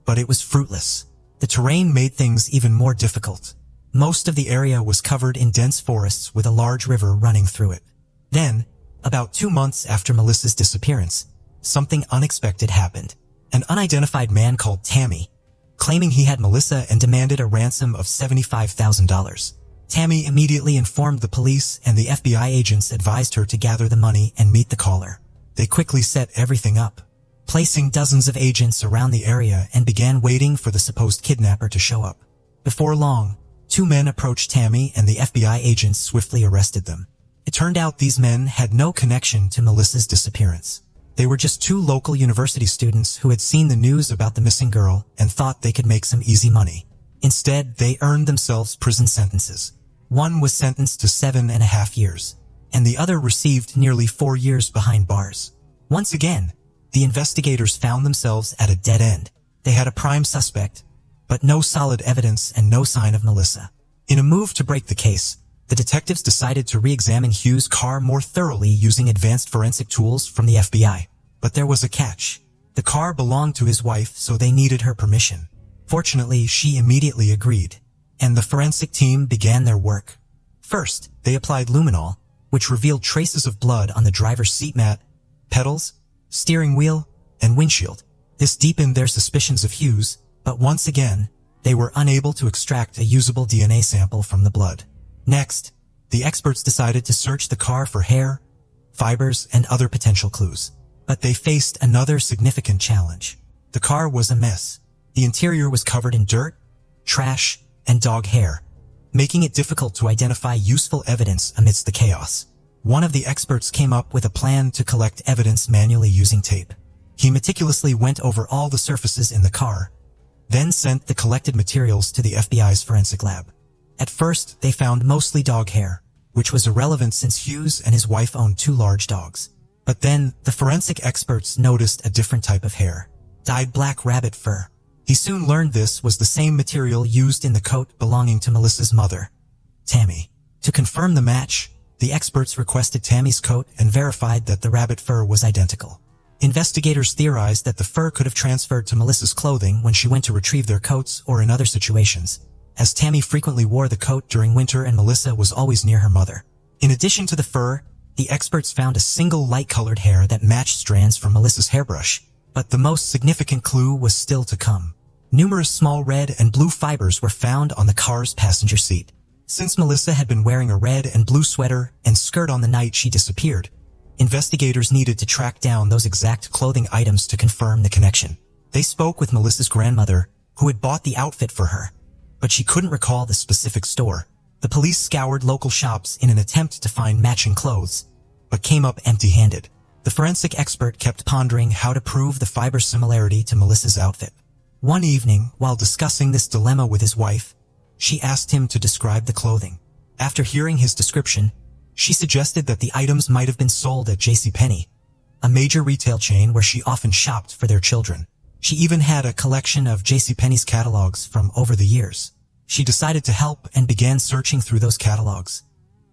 but it was fruitless. The terrain made things even more difficult. Most of the area was covered in dense forests with a large river running through it. Then, about 2 months after Melissa's disappearance, something unexpected happened. An unidentified man called Tammy, claiming he had Melissa and demanded a ransom of $75,000. Tammy immediately informed the police, and the FBI agents advised her to gather the money and meet the caller. They quickly set everything up, placing dozens of agents around the area, and began waiting for the supposed kidnapper to show up. Before long, 2 men approached Tammy, and the FBI agents swiftly arrested them. It turned out these men had no connection to Melissa's disappearance. They were just two local university students who had seen the news about the missing girl and thought they could make some easy money. Instead, they earned themselves prison sentences. One was sentenced to 7.5 years, and the other received nearly 4 years behind bars. Once again, the investigators found themselves at a dead end. They had a prime suspect, but no solid evidence and no sign of Melissa. In a move to break the case, the detectives decided to re-examine Hughes' car more thoroughly using advanced forensic tools from the FBI. But there was a catch. The car belonged to his wife, so they needed her permission. Fortunately, she immediately agreed, and the forensic team began their work. First, they applied luminol, which revealed traces of blood on the driver's seat mat, pedals, steering wheel, and windshield. This deepened their suspicions of Hughes, but once again, they were unable to extract a usable DNA sample from the blood. Next, the experts decided to search the car for hair, fibers, and other potential clues. But they faced another significant challenge. The car was a mess. The interior was covered in dirt, trash, and dog hair, making it difficult to identify useful evidence amidst the chaos. One of the experts came up with a plan to collect evidence manually using tape. He meticulously went over all the surfaces in the car, then sent the collected materials to the FBI's forensic lab. At first, they found mostly dog hair, which was irrelevant since Hughes and his wife owned 2 large dogs. But then, the forensic experts noticed a different type of hair, dyed black rabbit fur. He soon learned this was the same material used in the coat belonging to Melissa's mother, Tammy. To confirm the match, the experts requested Tammy's coat and verified that the rabbit fur was identical. Investigators theorized that the fur could have transferred to Melissa's clothing when she went to retrieve their coats or in other situations, as Tammy frequently wore the coat during winter and Melissa was always near her mother. In addition to the fur, the experts found a single light-colored hair that matched strands from Melissa's hairbrush. But the most significant clue was still to come. Numerous small red and blue fibers were found on the car's passenger seat. Since Melissa had been wearing a red and blue sweater and skirt on the night she disappeared, investigators needed to track down those exact clothing items to confirm the connection. They spoke with Melissa's grandmother, who had bought the outfit for her, but she couldn't recall the specific store. The police scoured local shops in an attempt to find matching clothes, but came up empty-handed. The forensic expert kept pondering how to prove the fiber similarity to Melissa's outfit. One evening, while discussing this dilemma with his wife, she asked him to describe the clothing. After hearing his description, she suggested that the items might have been sold at JCPenney, a major retail chain where she often shopped for their children. She even had a collection of JCPenney's catalogs from over the years. She decided to help and began searching through those catalogs,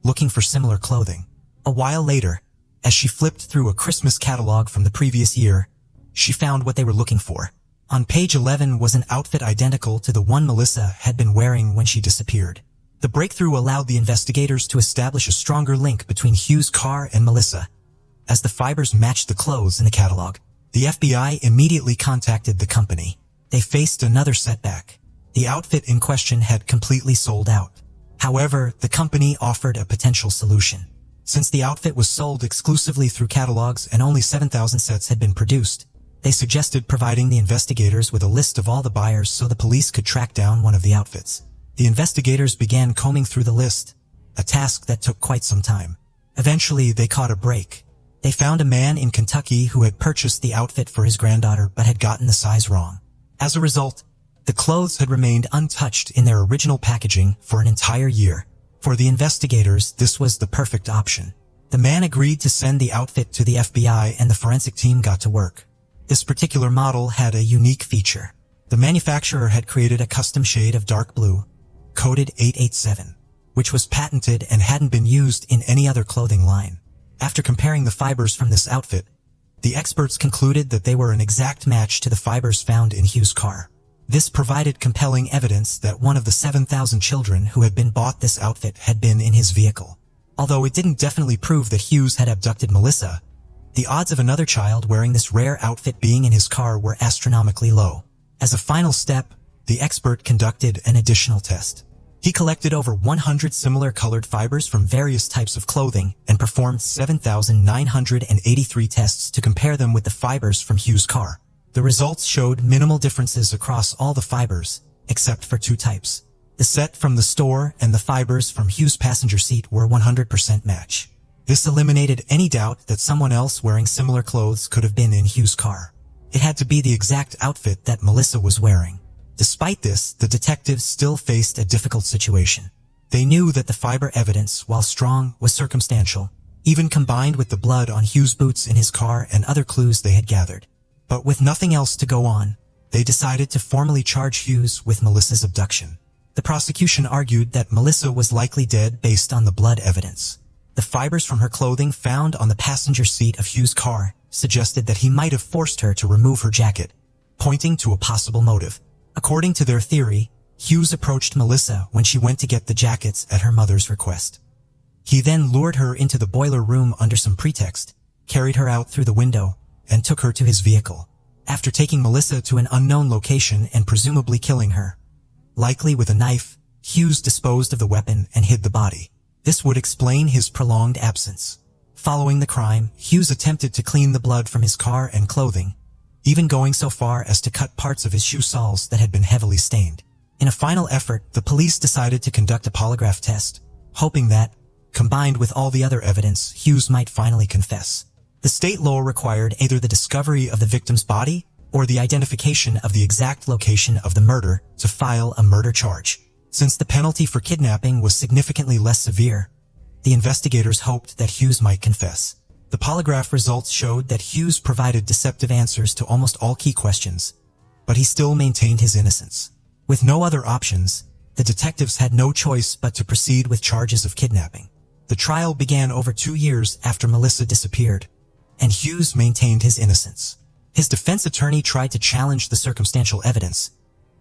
looking for similar clothing. A while later, as she flipped through a Christmas catalog from the previous year, she found what they were looking for. On page 11 was an outfit identical to the one Melissa had been wearing when she disappeared. The breakthrough allowed the investigators to establish a stronger link between Hughes' car and Melissa. As the fibers matched the clothes in the catalog, the FBI immediately contacted the company. They faced another setback. The outfit in question had completely sold out. However, the company offered a potential solution. Since the outfit was sold exclusively through catalogs and only 7,000 sets had been produced, they suggested providing the investigators with a list of all the buyers so the police could track down one of the outfits. The investigators began combing through the list, a task that took quite some time. Eventually, they caught a break. They found a man in Kentucky who had purchased the outfit for his granddaughter but had gotten the size wrong. As a result, the clothes had remained untouched in their original packaging for an entire year. For the investigators, this was the perfect option. The man agreed to send the outfit to the FBI and the forensic team got to work. This particular model had a unique feature. The manufacturer had created a custom shade of dark blue, coded 887, which was patented and hadn't been used in any other clothing line. After comparing the fibers from this outfit, the experts concluded that they were an exact match to the fibers found in Hughes' car. This provided compelling evidence that one of the 7,000 children who had been bought this outfit had been in his vehicle. Although it didn't definitely prove that Hughes had abducted Melissa, the odds of another child wearing this rare outfit being in his car were astronomically low. As a final step, the expert conducted an additional test. He collected over 100 similar colored fibers from various types of clothing and performed 7,983 tests to compare them with the fibers from Hughes' car. The results showed minimal differences across all the fibers, except for 2 types. The set from the store and the fibers from Hughes' passenger seat were 100% match. This eliminated any doubt that someone else wearing similar clothes could have been in Hugh's car. It had to be the exact outfit that Melissa was wearing. Despite this, the detectives still faced a difficult situation. They knew that the fiber evidence, while strong, was circumstantial, even combined with the blood on Hugh's boots in his car and other clues they had gathered. But with nothing else to go on, they decided to formally charge Hughes with Melissa's abduction. The prosecution argued that Melissa was likely dead based on the blood evidence. The fibers from her clothing found on the passenger seat of Hugh's car suggested that he might have forced her to remove her jacket, pointing to a possible motive. According to their theory, Hughes approached Melissa when she went to get the jackets at her mother's request. He then lured her into the boiler room under some pretext, carried her out through the window, and took her to his vehicle. After taking Melissa to an unknown location and presumably killing her, likely with a knife, Hughes disposed of the weapon and hid the body. This would explain his prolonged absence. Following the crime, Hughes attempted to clean the blood from his car and clothing, even going so far as to cut parts of his shoe soles that had been heavily stained. In a final effort, the police decided to conduct a polygraph test, hoping that, combined with all the other evidence, Hughes might finally confess. The state law required either the discovery of the victim's body or the identification of the exact location of the murder to file a murder charge. Since the penalty for kidnapping was significantly less severe, the investigators hoped that Hughes might confess. The polygraph results showed that Hughes provided deceptive answers to almost all key questions, but he still maintained his innocence. With no other options, the detectives had no choice but to proceed with charges of kidnapping. The trial began over 2 years after Melissa disappeared, and Hughes maintained his innocence. His defense attorney tried to challenge the circumstantial evidence,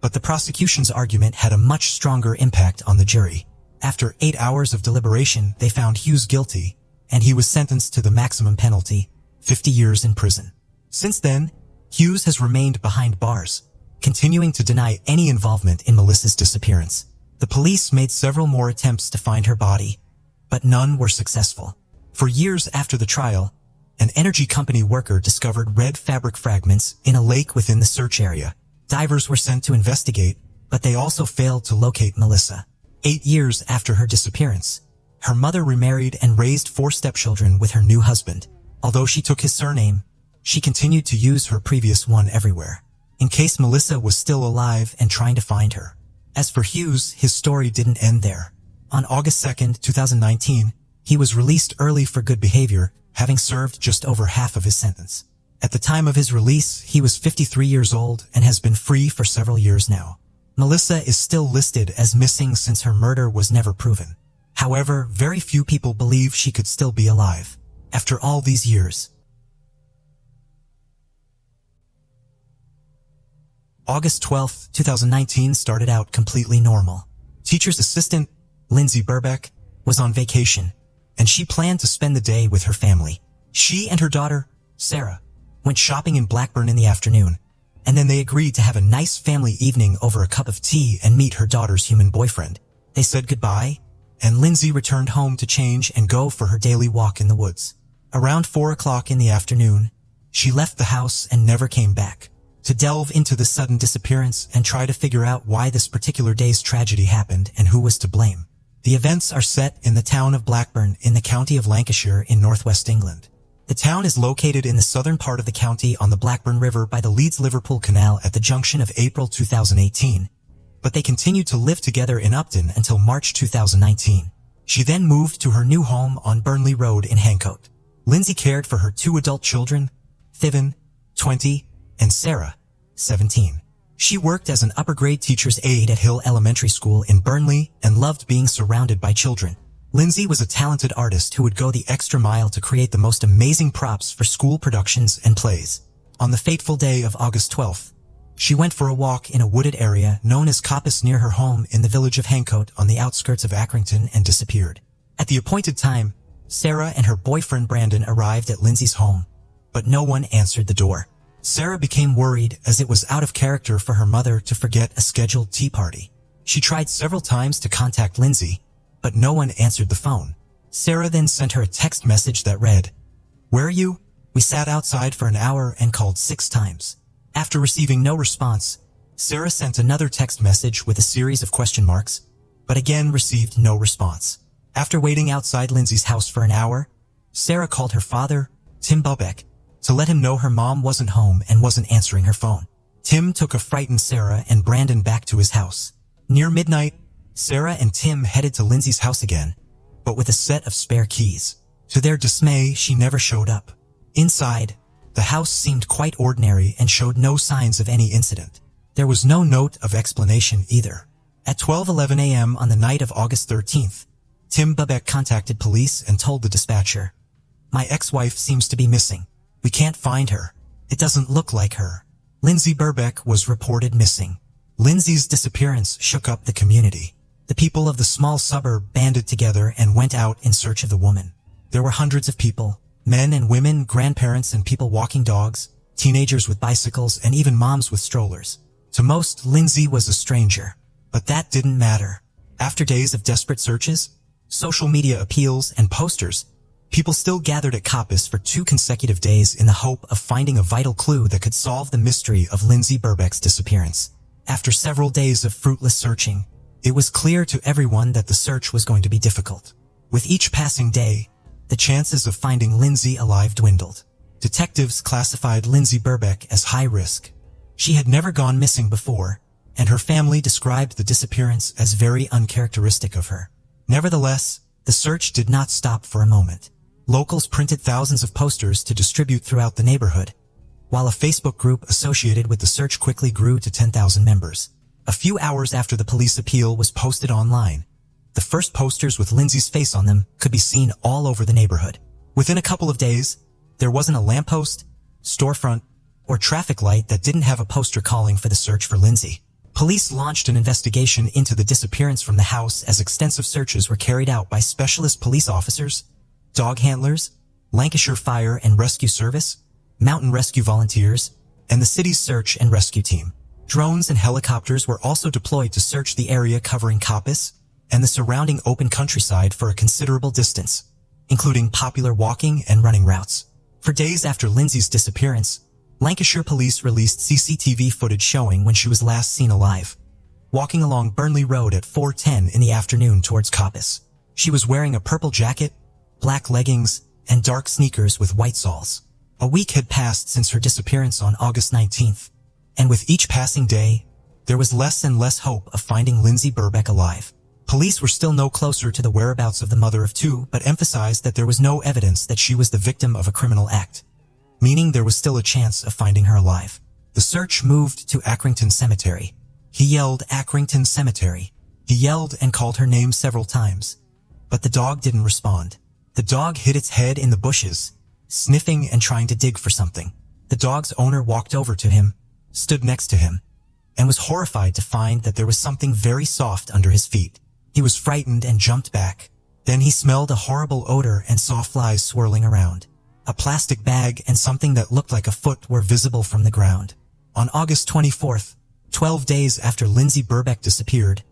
but the prosecution's argument had a much stronger impact on the jury. After 8 hours of deliberation, they found Hughes guilty, and he was sentenced to the maximum penalty, 50 years in prison. Since then, Hughes has remained behind bars, continuing to deny any involvement in Melissa's disappearance. The police made several more attempts to find her body, but none were successful. For years after the trial, an energy company worker discovered red fabric fragments in a lake within the search area. Divers were sent to investigate, but they also failed to locate Melissa. 8 years after her disappearance, her mother remarried and raised 4 stepchildren with her new husband. Although she took his surname, she continued to use her previous one everywhere, in case Melissa was still alive and trying to find her. As for Hughes, his story didn't end there. On August 2, 2019, he was released early for good behavior, having served just over half of his sentence. At the time of his release, he was 53 years old and has been free for several years now. Melissa is still listed as missing since her murder was never proven. However, very few people believe she could still be alive after all these years. August 12, 2019 started out completely normal. Teacher's assistant, Lindsay Burbeck, was on vacation, and she planned to spend the day with her family. She and her daughter, Sarah, went shopping in Blackburn in the afternoon, and then they agreed to have a nice family evening over a cup of tea and meet her daughter's human boyfriend. They said goodbye, and Lindsay returned home to change and go for her daily walk in the woods. Around 4 o'clock in the afternoon, she left the house and never came back. To delve into the sudden disappearance and try to figure out why this particular day's tragedy happened and who was to blame. The events are set in the town of Blackburn in the county of Lancashire in northwest England. The town is located in the southern part of the county on the Blackburn River by the Leeds-Liverpool Canal at the junction of April 2018, but they continued to live together in Upton until March 2019. She then moved to her new home on Burnley Road in Hancote. Lindsay cared for her 2 adult children, Thiven, 20, and Sarah, 17. She worked as an upper-grade teacher's aide at Hill Elementary School in Burnley and loved being surrounded by children. Lindsay was a talented artist who would go the extra mile to create the most amazing props for school productions and plays. On the fateful day of August 12th, she went for a walk in a wooded area known as Coppice near her home in the village of Hancote on the outskirts of Accrington and disappeared. At the appointed time, Sarah and her boyfriend Brandon arrived at Lindsay's home, but no one answered the door. Sarah became worried as it was out of character for her mother to forget a scheduled tea party. She tried several times to contact Lindsay, but no one answered the phone. Sarah then sent her a text message that read, "Where are you? We sat outside for an hour and called 6 times. After receiving no response, Sarah sent another text message with a series of question marks, but again received no response. After waiting outside Lindsay's house for an hour, Sarah called her father, Tim Bubeck, to let him know her mom wasn't home and wasn't answering her phone. Tim took a frightened Sarah and Brandon back to his house. Near midnight, Sarah and Tim headed to Lindsay's house again, but with a set of spare keys. To their dismay, she never showed up. Inside, the house seemed quite ordinary and showed no signs of any incident. There was no note of explanation either. At 12:11 a.m. on the night of August 13th, Tim Bubeck contacted police and told the dispatcher, "My ex-wife seems to be missing. We can't find her. It doesn't look like her." Lindsay Burbeck was reported missing. Lindsay's disappearance shook up the community. The people of the small suburb banded together and went out in search of the woman. There were hundreds of people, men and women, grandparents and people walking dogs, teenagers with bicycles, and even moms with strollers. To most, Lindsay was a stranger. But that didn't matter. After days of desperate searches, social media appeals, and posters, people still gathered at Coppice for 2 consecutive days in the hope of finding a vital clue that could solve the mystery of Lindsay Burbeck's disappearance. After several days of fruitless searching, it was clear to everyone that the search was going to be difficult. With each passing day, the chances of finding Lindsay alive dwindled. Detectives classified Lindsay Burbeck as high risk. She had never gone missing before, and her family described the disappearance as very uncharacteristic of her. Nevertheless, the search did not stop for a moment. Locals printed thousands of posters to distribute throughout the neighborhood, while a Facebook group associated with the search quickly grew to 10,000 members. A few hours after the police appeal was posted online, the first posters with Lindsay's face on them could be seen all over the neighborhood. Within a couple of days, there wasn't a lamppost, storefront, or traffic light that didn't have a poster calling for the search for Lindsay. Police launched an investigation into the disappearance from the house as extensive searches were carried out by specialist police officers, dog handlers, Lancashire Fire and Rescue Service, mountain rescue volunteers, and the city's search and rescue team. Drones and helicopters were also deployed to search the area covering Coppice and the surrounding open countryside for a considerable distance, including popular walking and running routes. For days after Lindsay's disappearance, Lancashire police released CCTV footage showing when she was last seen alive, walking along Burnley Road at 4:10 in the afternoon towards Coppice. She was wearing a purple jacket, black leggings, and dark sneakers with white soles. A week had passed since her disappearance on August 19th, and with each passing day, there was less and less hope of finding Lindsay Burbeck alive. Police were still no closer to the whereabouts of the mother of 2, but emphasized that there was no evidence that she was the victim of a criminal act, meaning there was still a chance of finding her alive. The search moved to Accrington Cemetery. He yelled, "Accrington Cemetery." He yelled and called her name several times, but the dog didn't respond. The dog hid its head in the bushes, sniffing and trying to dig for something. The dog's owner walked over to him, stood next to him, and was horrified to find that there was something very soft under his feet. He was frightened and jumped back. Then he smelled a horrible odor and saw flies swirling around. A plastic bag and something that looked like a foot were visible from the ground. On August 24th, 12 days after Lindsay Burbeck disappeared,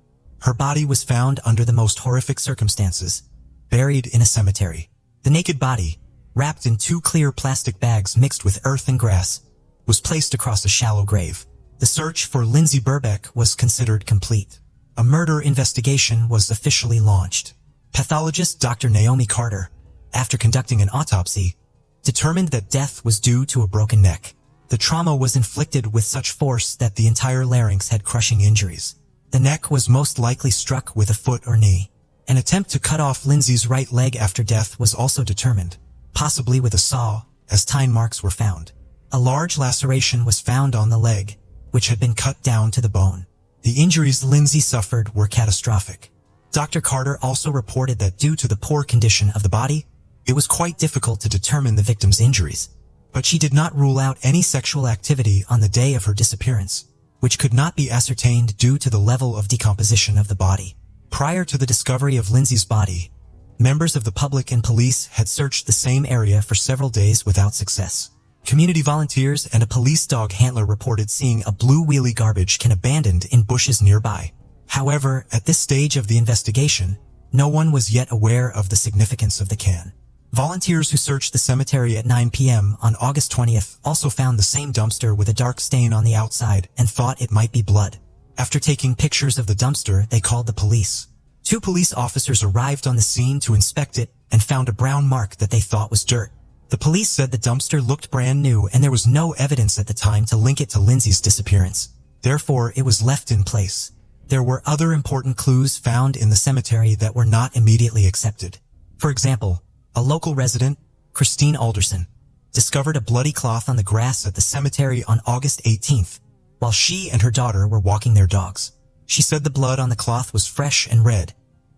her body was found under the most horrific circumstances, buried in a cemetery. The naked body, wrapped in 2 clear plastic bags mixed with earth and grass, was placed across a shallow grave. The search for Lindsay Burbeck was considered complete. A murder investigation was officially launched. Pathologist Dr. Naomi Carter, after conducting an autopsy, determined that death was due to a broken neck. The trauma was inflicted with such force that the entire larynx had crushing injuries. The neck was most likely struck with a foot or knee. An attempt to cut off Lindsay's right leg after death was also determined, possibly with a saw, as tine marks were found. A large laceration was found on the leg, which had been cut down to the bone. The injuries Lindsay suffered were catastrophic. Dr. Carter also reported that due to the poor condition of the body, it was quite difficult to determine the victim's injuries. But she did not rule out any sexual activity on the day of her disappearance, which could not be ascertained due to the level of decomposition of the body. Prior to the discovery of Lindsay's body, members of the public and police had searched the same area for several days without success. Community volunteers and a police dog handler reported seeing a blue wheelie garbage can abandoned in bushes nearby. However, at this stage of the investigation, no one was yet aware of the significance of the can. Volunteers who searched the cemetery at 9 p.m. on August 20th also found the same dumpster with a dark stain on the outside and thought it might be blood. After taking pictures of the dumpster, they called the police. 2 police officers arrived on the scene to inspect it and found a brown mark that they thought was dirt. The police said the dumpster looked brand new and there was no evidence at the time to link it to Lindsay's disappearance. Therefore, it was left in place. There were other important clues found in the cemetery that were not immediately accepted. For example, a local resident, Christine Alderson, discovered a bloody cloth on the grass at the cemetery on August 18th, while she and her daughter were walking their dogs. She said the blood on the cloth was fresh and red,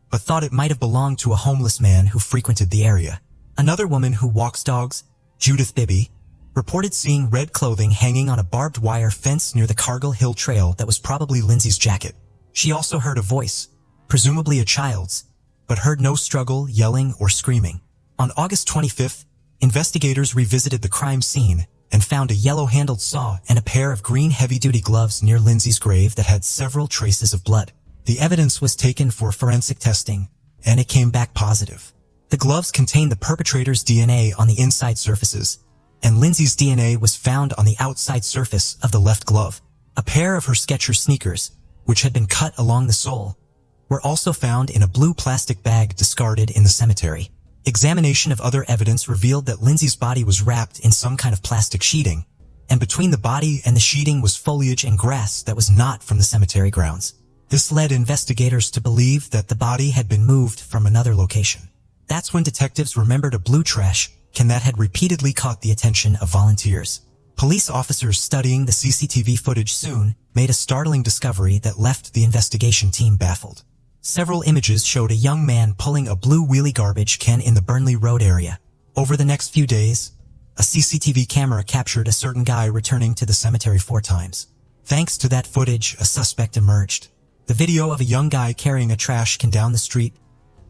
but thought it might have belonged to a homeless man who frequented the area. Another woman who walks dogs, Judith Bibby, reported seeing red clothing hanging on a barbed wire fence near the Cargill Hill Trail that was probably Lindsay's jacket. She also heard a voice, presumably a child's, but heard no struggle, yelling, or screaming. On August 25th, investigators revisited the crime scene and found a yellow-handled saw and a pair of green heavy-duty gloves near Lindsay's grave that had several traces of blood. The evidence was taken for forensic testing, and it came back positive. The gloves contained the perpetrator's DNA on the inside surfaces, and Lindsay's DNA was found on the outside surface of the left glove. A pair of her Skechers sneakers, which had been cut along the sole, were also found in a blue plastic bag discarded in the cemetery. Examination of other evidence revealed that Lindsay's body was wrapped in some kind of plastic sheeting, and between the body and the sheeting was foliage and grass that was not from the cemetery grounds. This led investigators to believe that the body had been moved from another location. That's when detectives remembered a blue trash can that had repeatedly caught the attention of volunteers. Police officers studying the CCTV footage soon made a startling discovery that left the investigation team baffled. Several images showed a young man pulling a blue wheelie garbage can in the Burnley Road area. Over the next few days, a CCTV camera captured a certain guy returning to the cemetery 4 times. Thanks to that footage, a suspect emerged. The video of a young guy carrying a trash can down the street,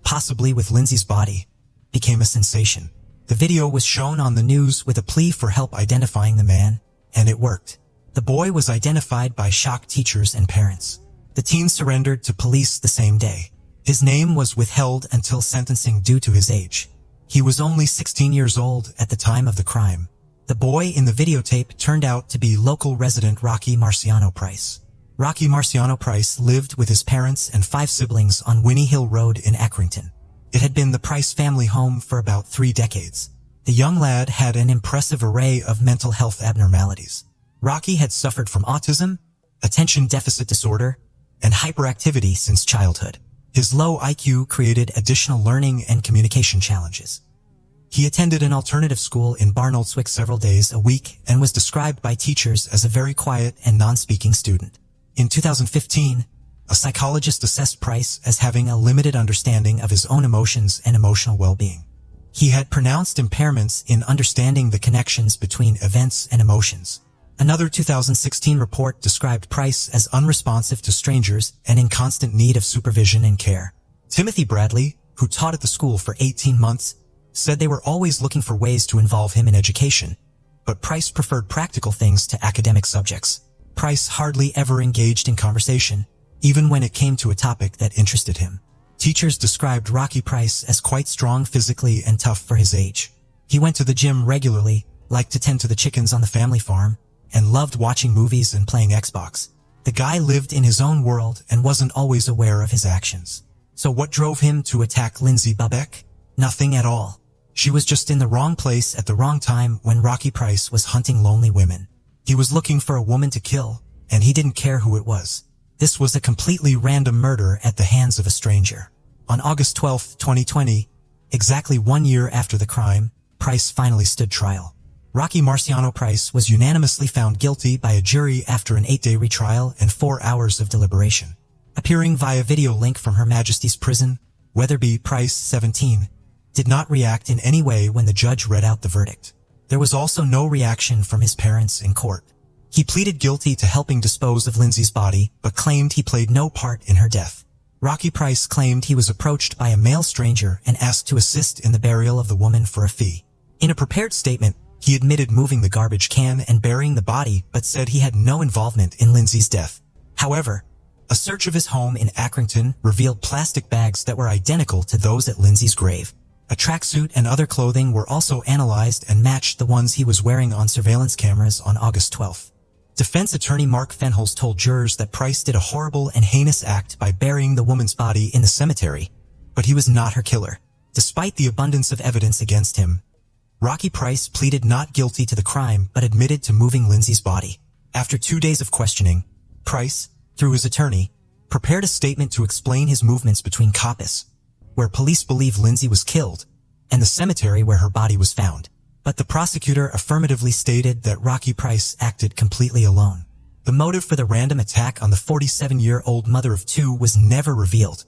possibly with Lindsay's body, became a sensation. The video was shown on the news with a plea for help identifying the man, and it worked. The boy was identified by shocked teachers and parents. The teen surrendered to police the same day. His name was withheld until sentencing due to his age. He was only 16 years old at the time of the crime. The boy in the videotape turned out to be local resident Rocky Marciano Price. Rocky Marciano Price lived with his parents and 5 siblings on Winnie Hill Road in Accrington. It had been the Price family home for about 3 decades. The young lad had an impressive array of mental health abnormalities. Rocky had suffered from autism, attention deficit disorder, and hyperactivity since childhood. His low IQ created additional learning and communication challenges. He attended an alternative school in Barnoldswick several days a week and was described by teachers as a very quiet and non-speaking student. In 2015, a psychologist assessed Price as having a limited understanding of his own emotions and emotional well-being. He had pronounced impairments in understanding the connections between events and emotions. Another 2016 report described Price as unresponsive to strangers and in constant need of supervision and care. Timothy Bradley, who taught at the school for 18 months, said they were always looking for ways to involve him in education, but Price preferred practical things to academic subjects. Price hardly ever engaged in conversation, even when it came to a topic that interested him. Teachers described Rocky Price as quite strong physically and tough for his age. He went to the gym regularly, liked to tend to the chickens on the family farm, and loved watching movies and playing Xbox. The guy lived in his own world and wasn't always aware of his actions. So what drove him to attack Lindsay Babek? Nothing at all. She was just in the wrong place at the wrong time when Rocky Price was hunting lonely women. He was looking for a woman to kill, and he didn't care who it was. This was a completely random murder at the hands of a stranger. On August 12, 2020, exactly 1 year after the crime, Price finally stood trial. Rocky Marciano Price was unanimously found guilty by a jury after an 8-day retrial and 4 hours of deliberation. Appearing via video link from Her Majesty's Prison, Weatherby Price, 17, did not react in any way when the judge read out the verdict. There was also no reaction from his parents in court. He pleaded guilty to helping dispose of Lindsay's body, but claimed he played no part in her death. Rocky Price claimed he was approached by a male stranger and asked to assist in the burial of the woman for a fee. In a prepared statement, he admitted moving the garbage can and burying the body, but said he had no involvement in Lindsay's death. However, a search of his home in Accrington revealed plastic bags that were identical to those at Lindsay's grave. A tracksuit and other clothing were also analyzed and matched the ones he was wearing on surveillance cameras on August 12. Defense attorney Mark Fenholz told jurors that Price did a horrible and heinous act by burying the woman's body in the cemetery, but he was not her killer. Despite the abundance of evidence against him, Rocky Price pleaded not guilty to the crime but admitted to moving Lindsay's body. After 2 days of questioning, Price, through his attorney, prepared a statement to explain his movements between Coppice, where police believe Lindsay was killed, and the cemetery where her body was found. But the prosecutor affirmatively stated that Rocky Price acted completely alone. The motive for the random attack on the 47-year-old mother of two was never revealed,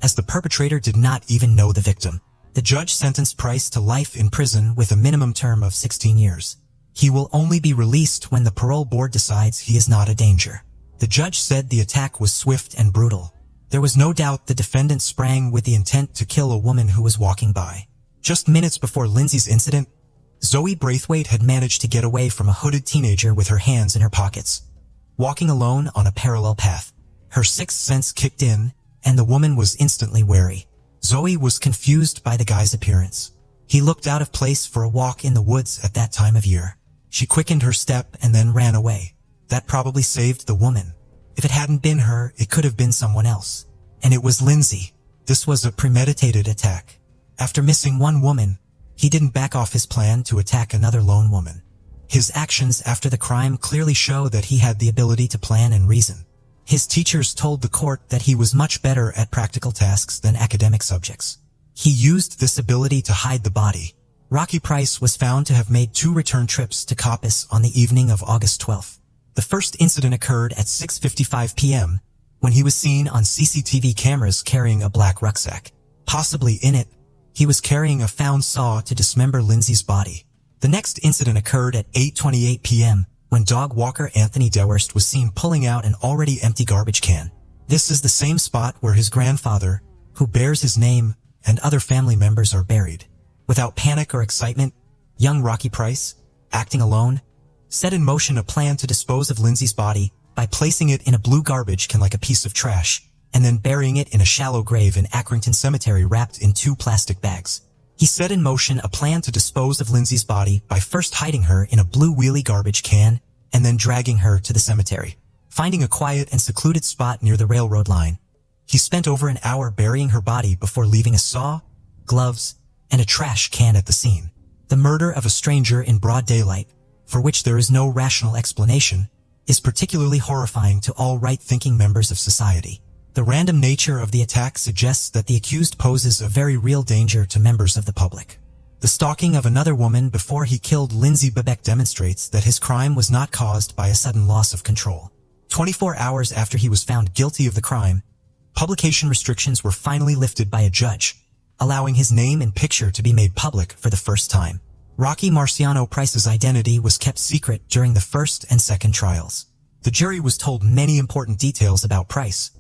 as the perpetrator did not even know the victim. The judge sentenced Price to life in prison with a minimum term of 16 years. He will only be released when the parole board decides he is not a danger. The judge said the attack was swift and brutal. There was no doubt the defendant sprang with the intent to kill a woman who was walking by. Just minutes before Lindsay's incident, Zoe Braithwaite had managed to get away from a hooded teenager with her hands in her pockets, walking alone on a parallel path. Her sixth sense kicked in, and the woman was instantly wary. Zoe was confused by the guy's appearance. He looked out of place for a walk in the woods at that time of year. She quickened her step and then ran away. That probably saved the woman. If it hadn't been her, it could have been someone else. And it was Lindsay. This was a premeditated attack. After missing one woman, he didn't back off his plan to attack another lone woman. His actions after the crime clearly show that he had the ability to plan and reason. His teachers told the court that he was much better at practical tasks than academic subjects. He used this ability to hide the body. Rocky Price was found to have made 2 return trips to Coppice on the evening of August 12th. The first incident occurred at 6:55 p.m. when he was seen on CCTV cameras carrying a black rucksack. Possibly in it, he was carrying a found saw to dismember Lindsay's body. The next incident occurred at 8:28 p.m. when dog walker Anthony Dewhurst was seen pulling out an already empty garbage can. This is the same spot where his grandfather, who bears his name, and other family members are buried. Without panic or excitement, young Rocky Price, acting alone, set in motion a plan to dispose of Lindsay's body by placing it in a blue garbage can like a piece of trash, and then burying it in a shallow grave in Accrington Cemetery wrapped in 2 plastic bags. He set in motion a plan to dispose of Lindsay's body by first hiding her in a blue wheelie garbage can and then dragging her to the cemetery. Finding a quiet and secluded spot near the railroad line, he spent over an hour burying her body before leaving a saw, gloves, and a trash can at the scene. The murder of a stranger in broad daylight, for which there is no rational explanation, is particularly horrifying to all right-thinking members of society. The random nature of the attack suggests that the accused poses a very real danger to members of the public. The stalking of another woman before he killed Lindsay Bebeck demonstrates that his crime was not caused by a sudden loss of control. 24 hours after he was found guilty of the crime, publication restrictions were finally lifted by a judge, allowing his name and picture to be made public for the first time. Rocky Marciano Price's identity was kept secret during the first and second trials. The jury was told many important details about Price,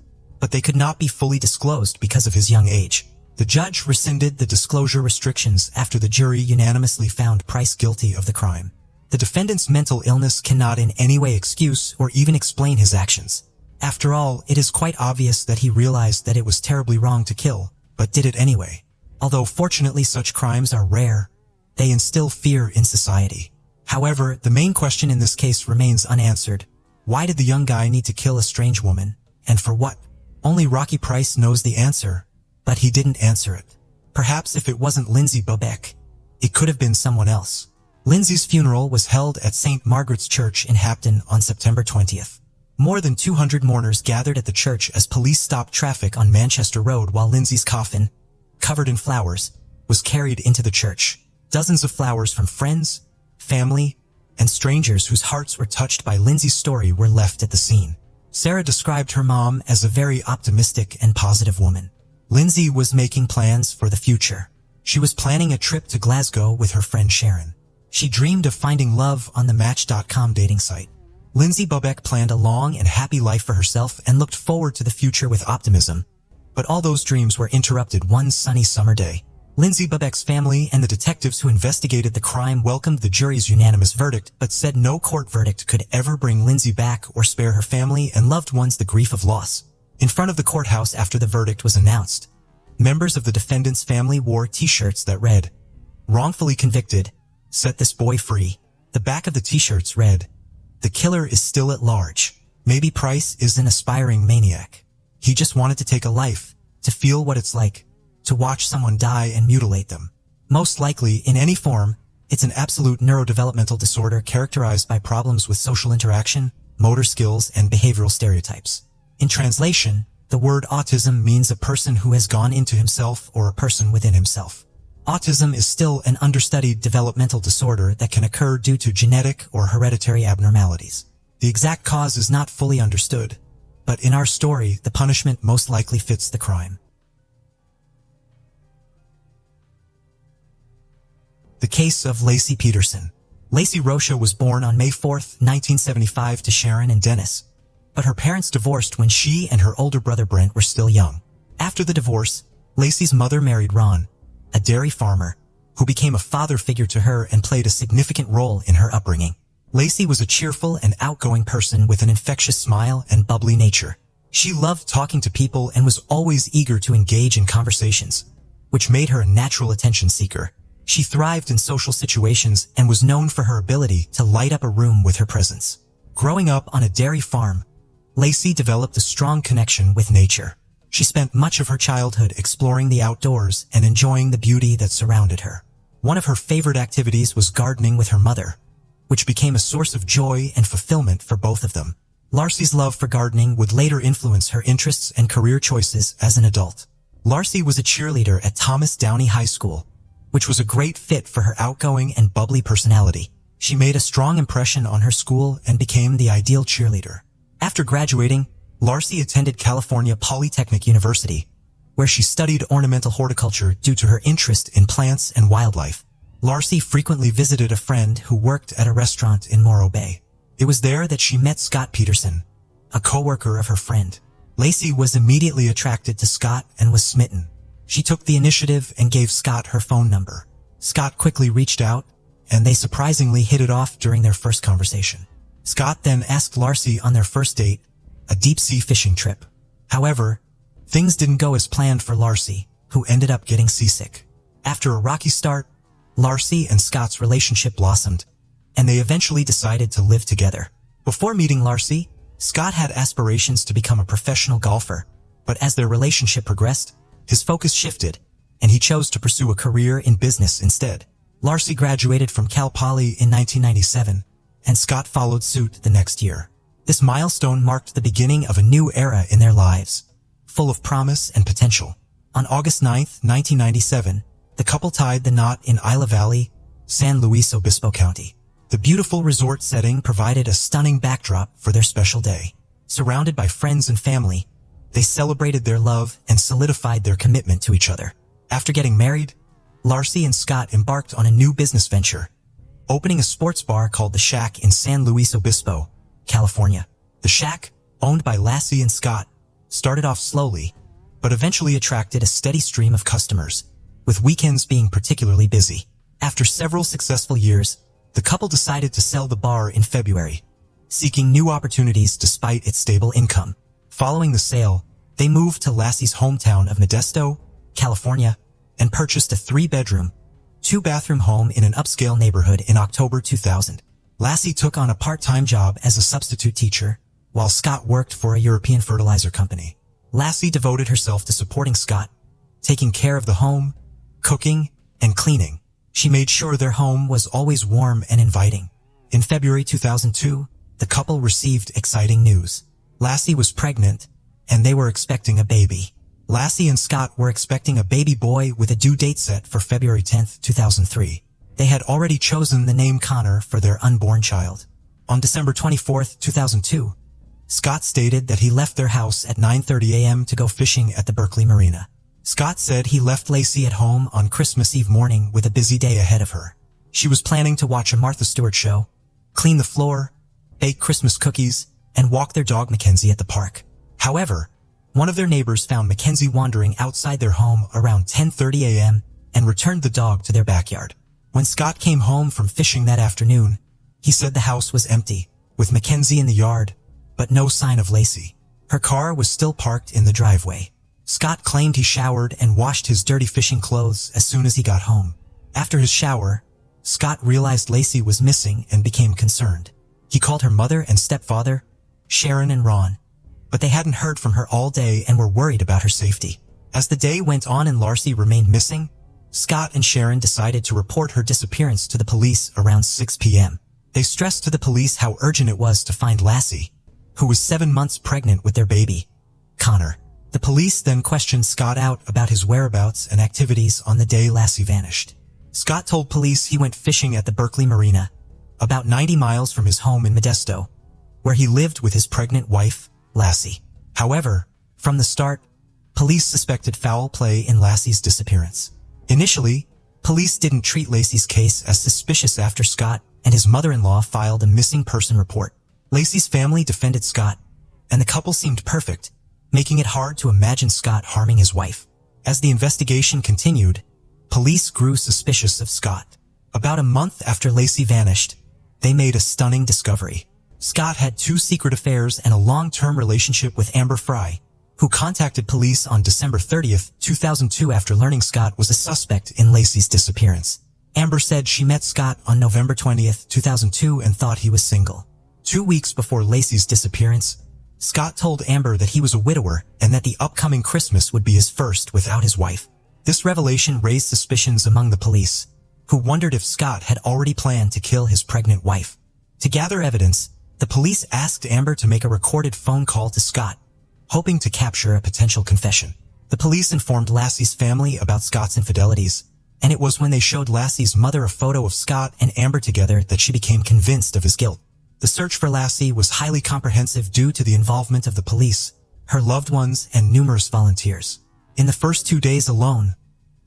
but they could not be fully disclosed because of his young age. The judge rescinded the disclosure restrictions after the jury unanimously found Price guilty of the crime. The defendant's mental illness cannot in any way excuse or even explain his actions. After all, it is quite obvious that he realized that it was terribly wrong to kill, but did it anyway. Although fortunately such crimes are rare, they instill fear in society. However, the main question in this case remains unanswered. Why did the young guy need to kill a strange woman, and for what? Only Rocky Price knows the answer, but he didn't answer it. Perhaps if it wasn't Lindsay Bebeck, it could have been someone else. Lindsay's funeral was held at St. Margaret's Church in Hapton on September 20th. More than 200 mourners gathered at the church as police stopped traffic on Manchester Road while Lindsay's coffin, covered in flowers, was carried into the church. Dozens of flowers from friends, family, and strangers whose hearts were touched by Lindsay's story were left at the scene. Sarah described her mom as a very optimistic and positive woman. Lindsay was making plans for the future. She was planning a trip to Glasgow with her friend Sharon. She dreamed of finding love on the Match.com dating site. Lindsay Bebeck planned a long and happy life for herself and looked forward to the future with optimism. But all those dreams were interrupted one sunny summer day. Lindsay Bebeck's family and the detectives who investigated the crime welcomed the jury's unanimous verdict, but said no court verdict could ever bring Lindsay back or spare her family and loved ones the grief of loss. In front of the courthouse after the verdict was announced, members of the defendant's family wore t-shirts that read, "Wrongfully convicted, set this boy free." The back of the t-shirts read, "The killer is still at large. Maybe Price is an aspiring maniac. He just wanted to take a life, to feel what it's like to watch someone die and mutilate them. Most likely, in any form, it's an absolute neurodevelopmental disorder characterized by problems with social interaction, motor skills, and behavioral stereotypes. In translation, the word autism means a person who has gone into himself or a person within himself. Autism is still an understudied developmental disorder that can occur due to genetic or hereditary abnormalities. The exact cause is not fully understood, but in our story, the punishment most likely fits the crime. The case of Laci Peterson. Laci Rocha was born on May 4, 1975 to Sharon and Dennis, but her parents divorced when she and her older brother Brent were still young. After the divorce, Laci's mother married Ron, a dairy farmer, who became a father figure to her and played a significant role in her upbringing. Laci was a cheerful and outgoing person with an infectious smile and bubbly nature. She loved talking to people and was always eager to engage in conversations, which made her a natural attention seeker. She thrived in social situations and was known for her ability to light up a room with her presence. Growing up on a dairy farm, Laci developed a strong connection with nature. She spent much of her childhood exploring the outdoors and enjoying the beauty that surrounded her. One of her favorite activities was gardening with her mother, which became a source of joy and fulfillment for both of them. Laci's love for gardening would later influence her interests and career choices as an adult. Laci was a cheerleader at Thomas Downey High School, which was a great fit for her outgoing and bubbly personality. She made a strong impression on her school and became the ideal cheerleader. After graduating, Laci attended California Polytechnic University, where she studied ornamental horticulture due to her interest in plants and wildlife. Laci frequently visited a friend who worked at a restaurant in Morro Bay. It was there that she met Scott Peterson, a coworker of her friend. Laci was immediately attracted to Scott and was smitten. She took the initiative and gave Scott her phone number. Scott quickly reached out, and they surprisingly hit it off during their first conversation. Scott then asked Laci on their first date, a deep-sea fishing trip. However, things didn't go as planned for Laci, who ended up getting seasick. After a rocky start, Laci and Scott's relationship blossomed, and they eventually decided to live together. Before meeting Laci, Scott had aspirations to become a professional golfer, but as their relationship progressed, his focus shifted, and he chose to pursue a career in business instead. Laci graduated from Cal Poly in 1997, and Scott followed suit the next year. This milestone marked the beginning of a new era in their lives, full of promise and potential. On August 9, 1997, the couple tied the knot in Isla Valley, San Luis Obispo County. The beautiful resort setting provided a stunning backdrop for their special day. Surrounded by friends and family, they celebrated their love and solidified their commitment to each other. After getting married, Laci and Scott embarked on a new business venture, opening a sports bar called The Shack in San Luis Obispo, California. The Shack, owned by Laci and Scott, started off slowly, but eventually attracted a steady stream of customers, with weekends being particularly busy. After several successful years, the couple decided to sell the bar in February, seeking new opportunities despite its stable income. Following the sale, they moved to Laci's hometown of Modesto, California, and purchased a 3-bedroom, 2-bathroom home in an upscale neighborhood in October 2000. Laci took on a part-time job as a substitute teacher, while Scott worked for a European fertilizer company. Laci devoted herself to supporting Scott, taking care of the home, cooking, and cleaning. She made sure their home was always warm and inviting. In February 2002, the couple received exciting news. Laci was pregnant, and they were expecting a baby. Laci and Scott were expecting a baby boy with a due date set for February 10, 2003. They had already chosen the name Connor for their unborn child. On December 24, 2002, Scott stated that he left their house at 9:30 a.m. to go fishing at the Berkeley Marina. Scott said he left Laci at home on Christmas Eve morning with a busy day ahead of her. She was planning to watch a Martha Stewart show, clean the floor, bake Christmas cookies, and walk their dog Mackenzie at the park. However, one of their neighbors found Mackenzie wandering outside their home around 10:30 a.m. and returned the dog to their backyard. When Scott came home from fishing that afternoon, he said the house was empty, with Mackenzie in the yard, but no sign of Laci. Her car was still parked in the driveway. Scott claimed he showered and washed his dirty fishing clothes as soon as he got home. After his shower, Scott realized Laci was missing and became concerned. He called her mother and stepfather, Sharon and Ron, but they hadn't heard from her all day and were worried about her safety. As the day went on and Larcy remained missing, Scott and Sharon decided to report her disappearance to the police around 6 p.m. They stressed to the police how urgent it was to find Lassie, who was 7 months pregnant with their baby, Connor. The police then questioned Scott out about his whereabouts and activities on the day Lassie vanished. Scott told police he went fishing at the Berkeley Marina, about 90 miles from his home in Modesto, where he lived with his pregnant wife, Lassie. However, from the start, police suspected foul play in Lassie's disappearance. Initially, police didn't treat Lacey's case as suspicious after Scott and his mother-in-law filed a missing person report. Lacey's family defended Scott, and the couple seemed perfect, making it hard to imagine Scott harming his wife. As the investigation continued, police grew suspicious of Scott. About a month after Lacey vanished, they made a stunning discovery. Scott had 2 secret affairs and a long-term relationship with Amber Fry, who contacted police on December 30th, 2002 after learning Scott was a suspect in Lacey's disappearance. Amber said she met Scott on November 20th, 2002 and thought he was single. 2 weeks before Lacey's disappearance, Scott told Amber that he was a widower and that the upcoming Christmas would be his first without his wife. This revelation raised suspicions among the police, who wondered if Scott had already planned to kill his pregnant wife. To gather evidence, the police asked Amber to make a recorded phone call to Scott, hoping to capture a potential confession. The police informed Lassie's family about Scott's infidelities, and it was when they showed Lassie's mother a photo of Scott and Amber together that she became convinced of his guilt. The search for Lassie was highly comprehensive due to the involvement of the police, her loved ones, and numerous volunteers. In the first 2 days alone,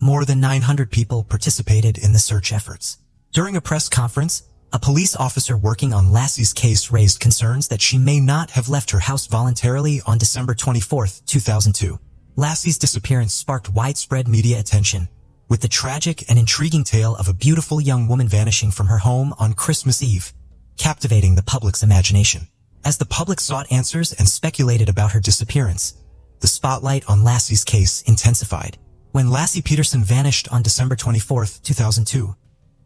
more than 900 people participated in the search efforts. During a press conference, a police officer working on Lassie's case raised concerns that she may not have left her house voluntarily on December 24, 2002. Lassie's disappearance sparked widespread media attention, with the tragic and intriguing tale of a beautiful young woman vanishing from her home on Christmas Eve, captivating the public's imagination. As the public sought answers and speculated about her disappearance, the spotlight on Lassie's case intensified. When Lassie Peterson vanished on December 24, 2002,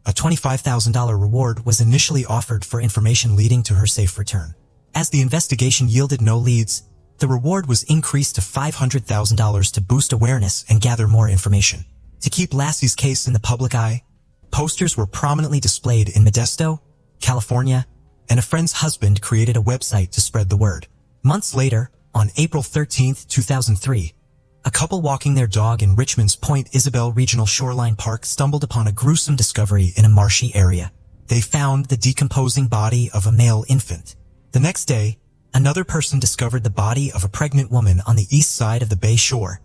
a $25,000 reward was initially offered for information leading to her safe return. As the investigation yielded no leads, the reward was increased to $500,000 to boost awareness and gather more information. To keep Lassie's case in the public eye, posters were prominently displayed in Modesto, California, and a friend's husband created a website to spread the word. Months later, on April 13, 2003, a couple walking their dog in Richmond's Point Isabel Regional Shoreline Park stumbled upon a gruesome discovery in a marshy area. They found the decomposing body of a male infant. The next day, another person discovered the body of a pregnant woman on the east side of the Bay Shore,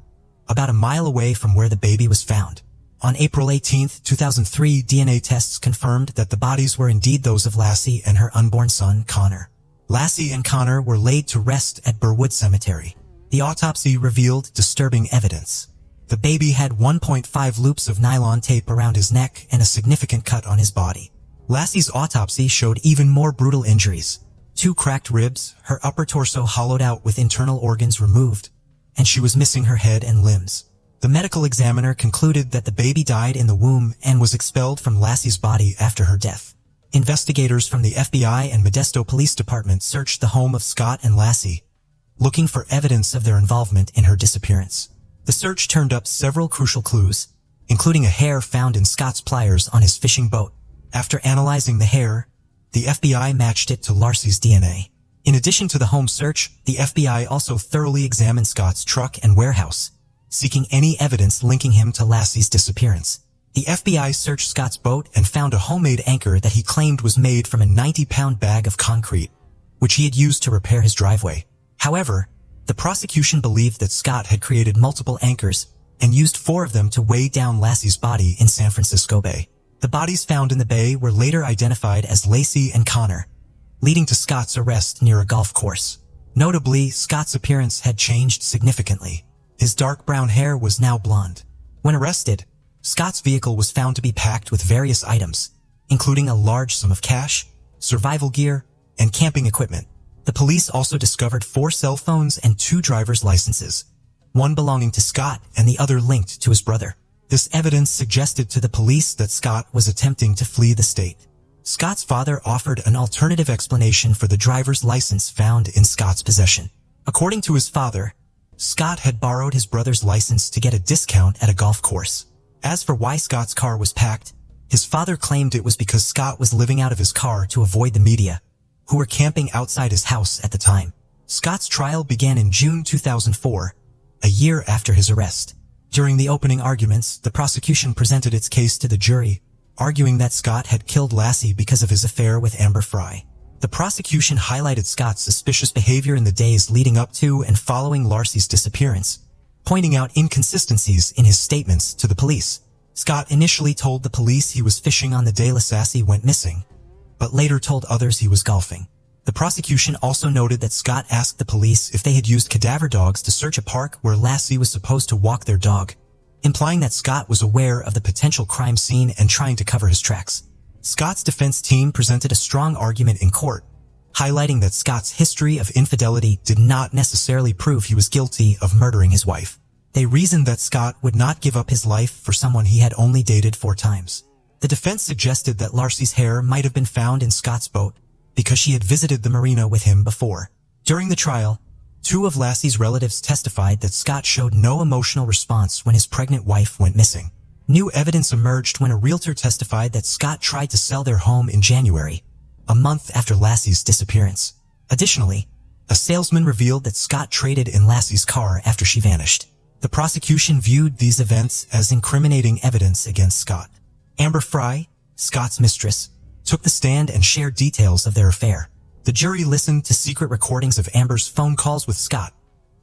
about a mile away from where the baby was found. On April 18, 2003, DNA tests confirmed that the bodies were indeed those of Lassie and her unborn son, Connor. Lassie and Connor were laid to rest at Burwood Cemetery. The autopsy revealed disturbing evidence. The baby had 1.5 loops of nylon tape around his neck and a significant cut on his body. Lassie's autopsy showed even more brutal injuries. 2 cracked ribs, her upper torso hollowed out with internal organs removed, and she was missing her head and limbs. The medical examiner concluded that the baby died in the womb and was expelled from Lassie's body after her death. Investigators from the FBI and Modesto Police Department searched the home of Scott and Lassie, looking for evidence of their involvement in her disappearance. The search turned up several crucial clues, including a hair found in Scott's pliers on his fishing boat. After analyzing the hair, the FBI matched it to Lassie's DNA. In addition to the home search, the FBI also thoroughly examined Scott's truck and warehouse, seeking any evidence linking him to Lassie's disappearance. The FBI searched Scott's boat and found a homemade anchor that he claimed was made from a 90-pound bag of concrete, which he had used to repair his driveway. However, the prosecution believed that Scott had created multiple anchors and used 4 of them to weigh down Lassie's body in San Francisco Bay. The bodies found in the bay were later identified as Lassie and Connor, leading to Scott's arrest near a golf course. Notably, Scott's appearance had changed significantly. His dark brown hair was now blonde. When arrested, Scott's vehicle was found to be packed with various items, including a large sum of cash, survival gear, and camping equipment. The police also discovered 4 cell phones and 2 driver's licenses, one belonging to Scott and the other linked to his brother. This evidence suggested to the police that Scott was attempting to flee the state. Scott's father offered an alternative explanation for the driver's license found in Scott's possession. According to his father, Scott had borrowed his brother's license to get a discount at a golf course. As for why Scott's car was packed, his father claimed it was because Scott was living out of his car to avoid the media, who were camping outside his house at the time. Scott's trial began in June 2004, a year after his arrest. During the opening arguments, the prosecution presented its case to the jury, arguing that Scott had killed Lassie because of his affair with Amber Frey. The prosecution highlighted Scott's suspicious behavior in the days leading up to and following Lassie's disappearance, pointing out inconsistencies in his statements to the police. Scott initially told the police he was fishing on the day Lassie went missing, but later told others he was golfing. The prosecution also noted that Scott asked the police if they had used cadaver dogs to search a park where Lassie was supposed to walk their dog, implying that Scott was aware of the potential crime scene and trying to cover his tracks. Scott's defense team presented a strong argument in court, highlighting that Scott's history of infidelity did not necessarily prove he was guilty of murdering his wife. They reasoned that Scott would not give up his life for someone he had only dated 4 times. The defense suggested that Lassie's hair might have been found in Scott's boat because she had visited the marina with him before. During the trial, 2 of Lassie's relatives testified that Scott showed no emotional response when his pregnant wife went missing. New evidence emerged when a realtor testified that Scott tried to sell their home in January, a month after Lassie's disappearance. Additionally, a salesman revealed that Scott traded in Lassie's car after she vanished. The prosecution viewed these events as incriminating evidence against Scott. Amber Frey, Scott's mistress, took the stand and shared details of their affair. The jury listened to secret recordings of Amber's phone calls with Scott,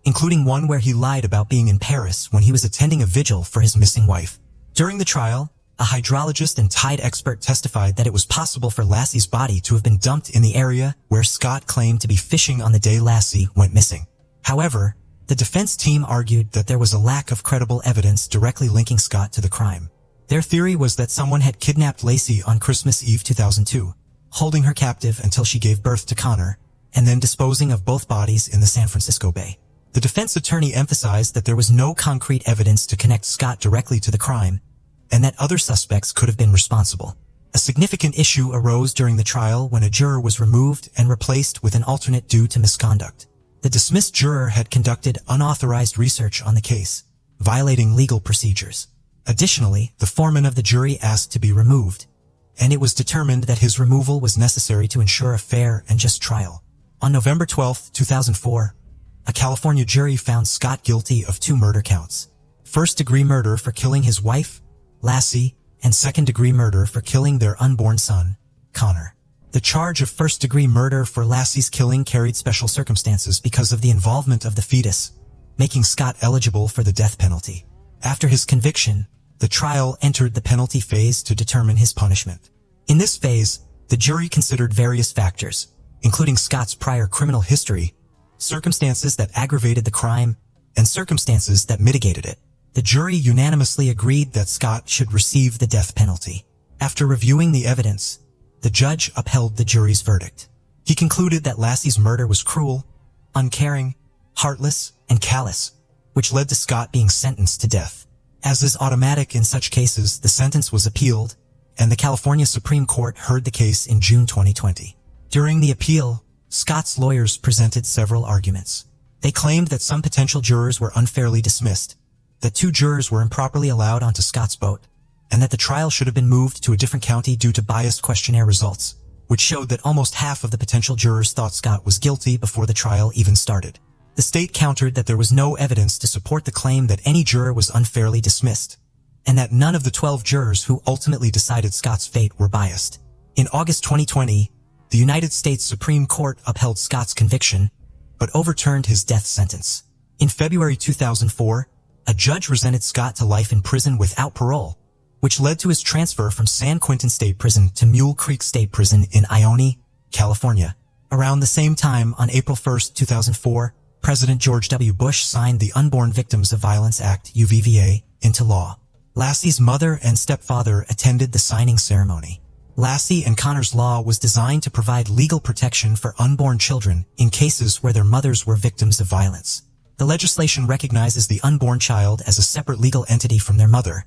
including one where he lied about being in Paris when he was attending a vigil for his missing wife. During the trial, a hydrologist and tide expert testified that it was possible for Lassie's body to have been dumped in the area where Scott claimed to be fishing on the day Lassie went missing. However, the defense team argued that there was a lack of credible evidence directly linking Scott to the crime. Their theory was that someone had kidnapped Lassie on Christmas Eve 2002, holding her captive until she gave birth to Connor, and then disposing of both bodies in the San Francisco Bay. The defense attorney emphasized that there was no concrete evidence to connect Scott directly to the crime, and that other suspects could have been responsible. A significant issue arose during the trial when a juror was removed and replaced with an alternate due to misconduct. The dismissed juror had conducted unauthorized research on the case, violating legal procedures. Additionally, the foreman of the jury asked to be removed, and it was determined that his removal was necessary to ensure a fair and just trial. On November 12, 2004, a California jury found Scott guilty of 2 murder counts: first-degree murder for killing his wife, Lassie, and second-degree murder for killing their unborn son, Connor. The charge of first-degree murder for Lassie's killing carried special circumstances because of the involvement of the fetus, making Scott eligible for the death penalty. After his conviction, the trial entered the penalty phase to determine his punishment. In this phase, the jury considered various factors, including Scott's prior criminal history, circumstances that aggravated the crime, and circumstances that mitigated it. The jury unanimously agreed that Scott should receive the death penalty. After reviewing the evidence, the judge upheld the jury's verdict. He concluded that Lassie's murder was cruel, uncaring, heartless, and callous, which led to Scott being sentenced to death. As is automatic in such cases, the sentence was appealed, and the California Supreme Court heard the case in June 2020. During the appeal, Scott's lawyers presented several arguments. They claimed that some potential jurors were unfairly dismissed, that 2 jurors were improperly allowed onto Scott's boat, and that the trial should have been moved to a different county due to biased questionnaire results, which showed that almost half of the potential jurors thought Scott was guilty before the trial even started. The state countered that there was no evidence to support the claim that any juror was unfairly dismissed, and that none of the 12 jurors who ultimately decided Scott's fate were biased. In August 2020, the United States Supreme Court upheld Scott's conviction, but overturned his death sentence. In February 2004, a judge resentenced Scott to life in prison without parole, which led to his transfer from San Quentin State Prison to Mule Creek State Prison in Ione, California. Around the same time, on April 1, 2004, President George W. Bush signed the Unborn Victims of Violence Act, UVVA, into law. Lassie's mother and stepfather attended the signing ceremony. Lassie and Connor's law was designed to provide legal protection for unborn children in cases where their mothers were victims of violence. The legislation recognizes the unborn child as a separate legal entity from their mother,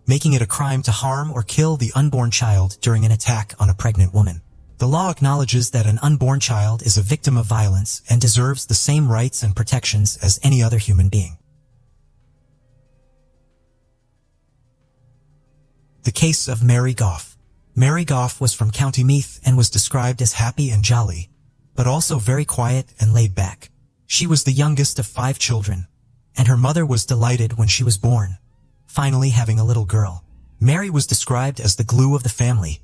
making it a crime to harm or kill the unborn child during an attack on a pregnant woman. The law acknowledges that an unborn child is a victim of violence and deserves the same rights and protections as any other human being. The case of Mary Goff. Mary Goff was from County Meath and was described as happy and jolly, but also very quiet and laid back. She was the youngest of 5 children, and her mother was delighted when she was born, finally having a little girl. Mary was described as the glue of the family,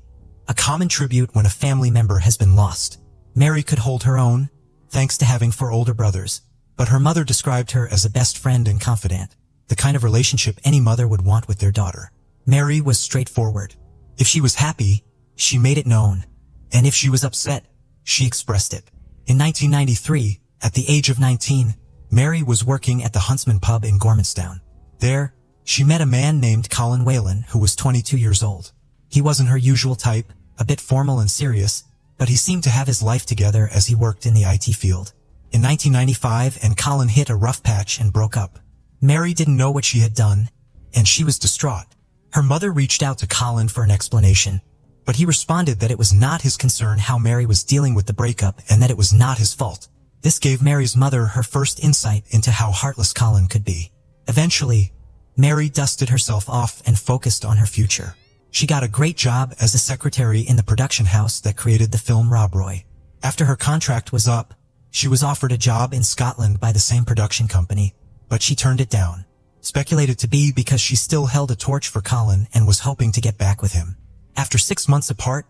a common tribute when a family member has been lost. Mary could hold her own, thanks to having 4 older brothers, but her mother described her as a best friend and confidant, the kind of relationship any mother would want with their daughter. Mary was straightforward. If she was happy, she made it known, and if she was upset, she expressed it. In 1993, at the age of 19, Mary was working at the Huntsman pub in Gormanstown. There, she met a man named Colin Whalen who was 22 years old. He wasn't her usual type, a bit formal and serious, but he seemed to have his life together as he worked in the IT field. In 1995, and Colin hit a rough patch and broke up. Mary didn't know what she had done, and she was distraught. Her mother reached out to Colin for an explanation, but he responded that it was not his concern how Mary was dealing with the breakup and that it was not his fault. This gave Mary's mother her first insight into how heartless Colin could be. Eventually, Mary dusted herself off and focused on her future. She got a great job as a secretary in the production house that created the film Rob Roy. After her contract was up, she was offered a job in Scotland by the same production company, but she turned it down. Speculated to be because she still held a torch for Colin and was hoping to get back with him. After 6 months apart,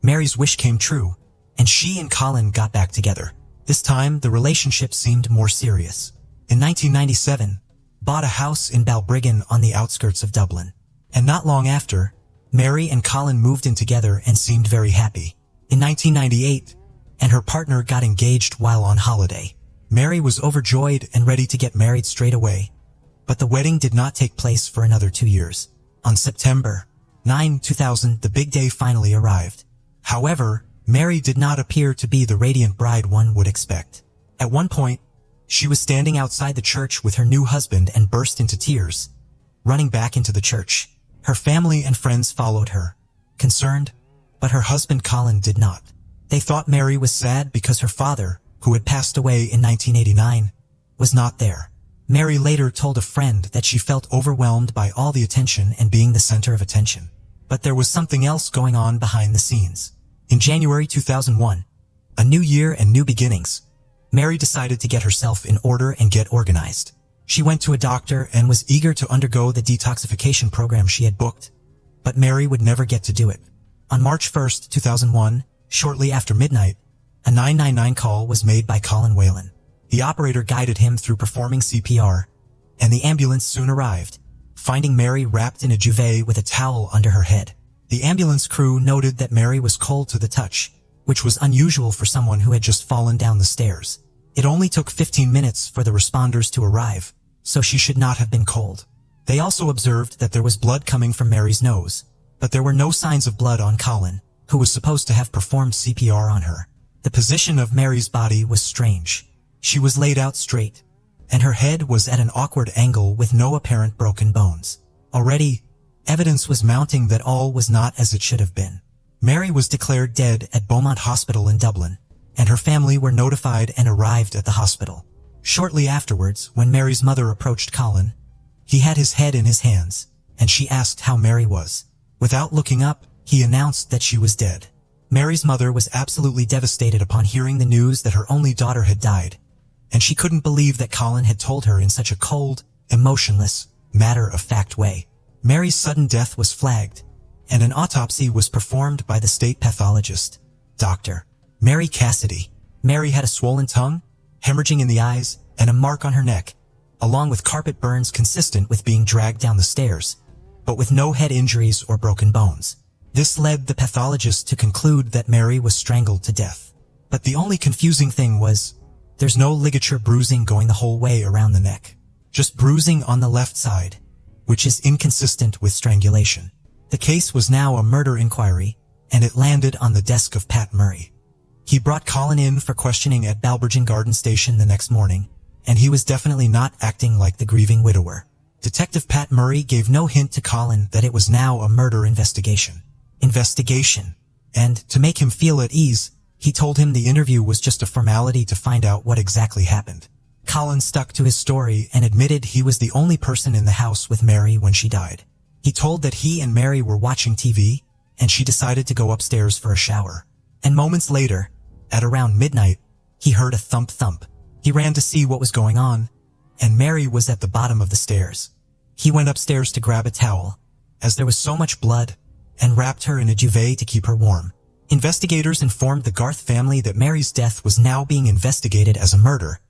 Mary's wish came true, and she and Colin got back together. This time, the relationship seemed more serious. In 1997, bought a house in Balbriggan on the outskirts of Dublin. And not long after, Mary and Colin moved in together and seemed very happy. In 1998, and her partner got engaged while on holiday. Mary was overjoyed and ready to get married straight away. But the wedding did not take place for another 2 years. On September 9, 2000, the big day finally arrived. However, Mary did not appear to be the radiant bride one would expect. At one point, she was standing outside the church with her new husband and burst into tears, running back into the church. Her family and friends followed her, concerned, but her husband Colin did not. They thought Mary was sad because her father, who had passed away in 1989, was not there. Mary later told a friend that she felt overwhelmed by all the attention and being the center of attention. But there was something else going on behind the scenes. In January 2001, a new year and new beginnings, Mary decided to get herself in order and get organized. She went to a doctor and was eager to undergo the detoxification program she had booked, but Mary would never get to do it. On March 1, 2001, shortly after midnight, a 999 call was made by Colin Whalen. The operator guided him through performing CPR, and the ambulance soon arrived, finding Mary wrapped in a duvet with a towel under her head. The ambulance crew noted that Mary was cold to the touch, which was unusual for someone who had just fallen down the stairs. It only took 15 minutes for the responders to arrive, so she should not have been cold. They also observed that there was blood coming from Mary's nose, but there were no signs of blood on Colin, who was supposed to have performed CPR on her. The position of Mary's body was strange. She was laid out straight, and her head was at an awkward angle with no apparent broken bones. Already, evidence was mounting that all was not as it should have been. Mary was declared dead at Beaumont Hospital in Dublin, and her family were notified and arrived at the hospital. Shortly afterwards, when Mary's mother approached Colin, he had his head in his hands, and she asked how Mary was. Without looking up, he announced that she was dead. Mary's mother was absolutely devastated upon hearing the news that her only daughter had died, and she couldn't believe that Colin had told her in such a cold, emotionless, matter-of-fact way. Mary's sudden death was flagged, and an autopsy was performed by the state pathologist, Dr. Mary Cassidy. Mary had a swollen tongue, hemorrhaging in the eyes, and a mark on her neck, along with carpet burns consistent with being dragged down the stairs, but with no head injuries or broken bones. This led the pathologist to conclude that Mary was strangled to death. But the only confusing thing was, there's no ligature bruising going the whole way around the neck, just bruising on the left side, which is inconsistent with strangulation. The case was now a murder inquiry, and it landed on the desk of Pat Murray. He brought Colin in for questioning at Balbriggan Garden Station the next morning, and he was definitely not acting like the grieving widower. Detective Pat Murray gave no hint to Colin that it was now a murder investigation. Investigation. And, to make him feel at ease, he told him the interview was just a formality to find out what exactly happened. Colin stuck to his story and admitted he was the only person in the house with Mary when she died. He told that he and Mary were watching TV, and she decided to go upstairs for a shower. And moments later, at around midnight, he heard a thump-thump. He ran to see what was going on, and Mary was at the bottom of the stairs. He went upstairs to grab a towel, as there was so much blood, and wrapped her in a duvet to keep her warm. Investigators informed the Garth family that Mary's death was now being investigated as a murder,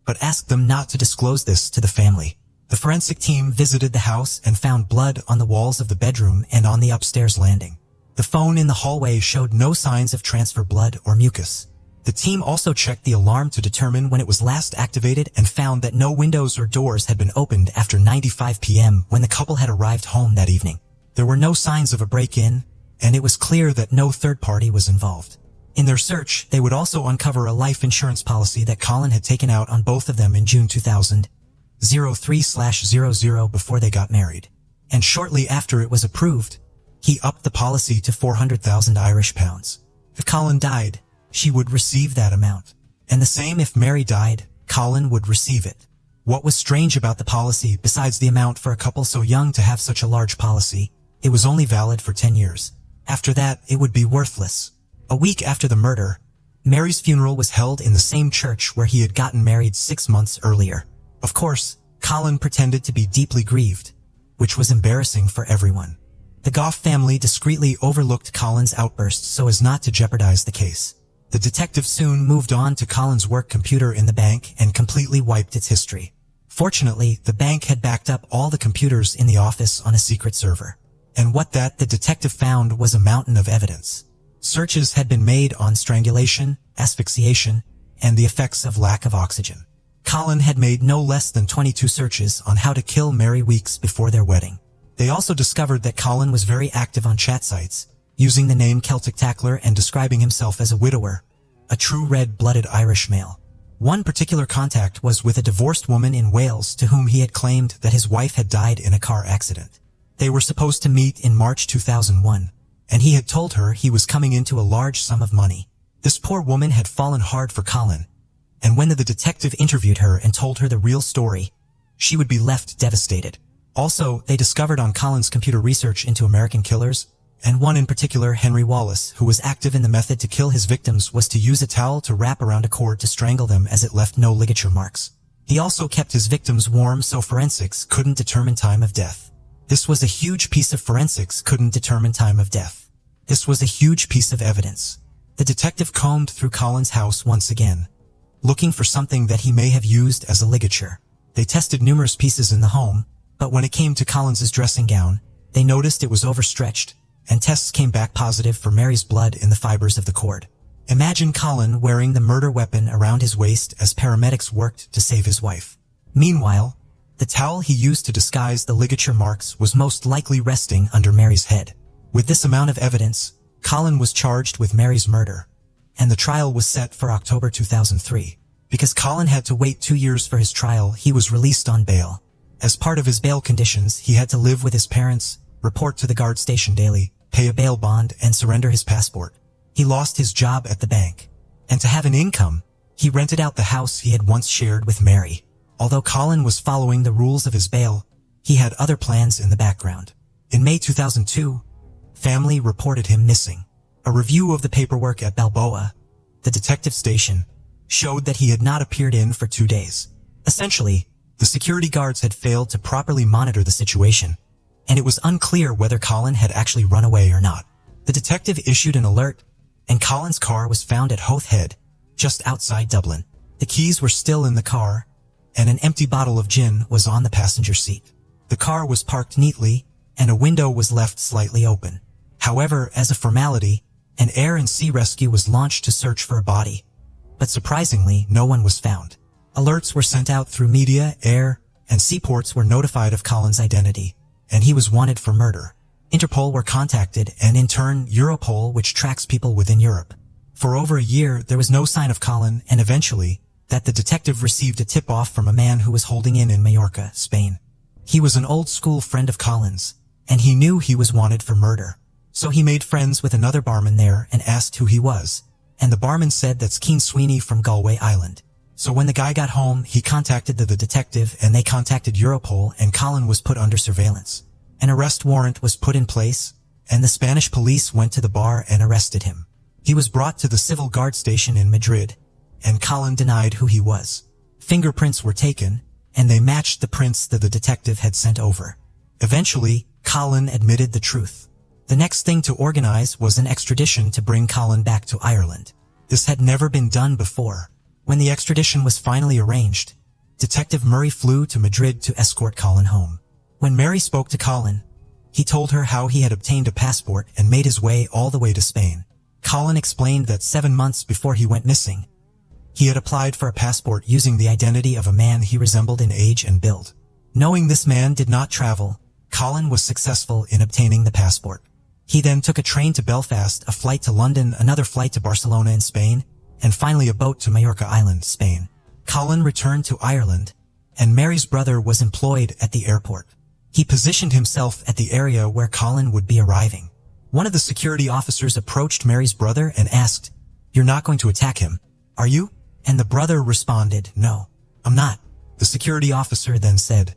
but asked them not to disclose this to the family. The forensic team visited the house and found blood on the walls of the bedroom and on the upstairs landing. The phone in the hallway showed no signs of transfer blood or mucus. The team also checked the alarm to determine when it was last activated and found that no windows or doors had been opened after 9:05 p.m. when the couple had arrived home that evening. There were no signs of a break-in, and it was clear that no third party was involved. In their search, they would also uncover a life insurance policy that Colin had taken out on both of them in June 2003/00 before they got married. And shortly after it was approved, he upped the policy to 400,000 Irish pounds. If Colin died, she would receive that amount. And the same if Mary died, Colin would receive it. What was strange about the policy, besides the amount for a couple so young to have such a large policy, it was only valid for 10 years. After that, it would be worthless. A week after the murder, Mary's funeral was held in the same church where he had gotten married 6 months earlier. Of course, Colin pretended to be deeply grieved, which was embarrassing for everyone. The Goff family discreetly overlooked Colin's outburst so as not to jeopardize the case. The detective soon moved on to Colin's work computer in the bank and completely wiped its history. Fortunately, the bank had backed up all the computers in the office on a secret server. And what the detective found was a mountain of evidence. Searches had been made on strangulation, asphyxiation, and the effects of lack of oxygen. Colin had made no less than 22 searches on how to kill Mary weeks before their wedding. They also discovered that Colin was very active on chat sites, using the name Celtic Tackler and describing himself as a widower, a true red-blooded Irish male. One particular contact was with a divorced woman in Wales to whom he had claimed that his wife had died in a car accident. They were supposed to meet in March 2001, and he had told her he was coming into a large sum of money. This poor woman had fallen hard for Colin, and when the detective interviewed her and told her the real story, she would be left devastated. Also, they discovered on Colin's computer research into American killers, and one in particular, Henry Wallace, who was active in the method to kill his victims was to use a towel to wrap around a cord to strangle them as it left no ligature marks. He also kept his victims warm so forensics couldn't determine time of death. This was a huge piece of forensics couldn't determine time of death. This was a huge piece of evidence. The detective combed through Colin's house once again, looking for something that he may have used as a ligature. They tested numerous pieces in the home, but when it came to Colin's dressing gown, they noticed it was overstretched, and tests came back positive for Mary's blood in the fibers of the cord. Imagine Colin wearing the murder weapon around his waist as paramedics worked to save his wife. Meanwhile, the towel he used to disguise the ligature marks was most likely resting under Mary's head. With this amount of evidence, Colin was charged with Mary's murder, and the trial was set for October 2003. Because Colin had to wait 2 years for his trial, he was released on bail. As part of his bail conditions, he had to live with his parents, report to the guard station daily, pay a bail bond, and surrender his passport. He lost his job at the bank, and to have an income, he rented out the house he had once shared with Mary. Although Colin was following the rules of his bail, he had other plans in the background. In May 2002, family reported him missing. A review of the paperwork at Balboa, the detective station, showed that he had not appeared in for 2 days. Essentially, the security guards had failed to properly monitor the situation, and it was unclear whether Colin had actually run away or not. The detective issued an alert, and Colin's car was found at Howth Head, just outside Dublin. The keys were still in the car, and an empty bottle of gin was on the passenger seat. The car was parked neatly, and a window was left slightly open. However, as a formality, an air and sea rescue was launched to search for a body. But surprisingly, no one was found. Alerts were sent out through media, air, and seaports were notified of Colin's identity, and he was wanted for murder. Interpol were contacted, and in turn, Europol, which tracks people within Europe. For over a year, there was no sign of Colin, and eventually, that the detective received a tip-off from a man who was holding in Mallorca, Spain. He was an old-school friend of Colin's, and he knew he was wanted for murder. So he made friends with another barman there and asked who he was. And the barman said that's Keen Sweeney from Galway Island. So when the guy got home, he contacted the detective and they contacted Europol, and Colin was put under surveillance. An arrest warrant was put in place, and the Spanish police went to the bar and arrested him. He was brought to the civil guard station in Madrid, and Colin denied who he was. Fingerprints were taken, and they matched the prints that the detective had sent over. Eventually, Colin admitted the truth. The next thing to organize was an extradition to bring Colin back to Ireland. This had never been done before. When the extradition was finally arranged, Detective Murray flew to Madrid to escort Colin home. When Mary spoke to Colin, he told her how he had obtained a passport and made his way all the way to Spain. Colin explained that 7 months before he went missing, he had applied for a passport using the identity of a man he resembled in age and build. Knowing this man did not travel, Colin was successful in obtaining the passport. He then took a train to Belfast, a flight to London, another flight to Barcelona in Spain, and finally a boat to Majorca Island, Spain. Colin returned to Ireland, and Mary's brother was employed at the airport. He positioned himself at the area where Colin would be arriving. One of the security officers approached Mary's brother and asked, "You're not going to attack him, are you?" And the brother responded, "No, I'm not." The security officer then said,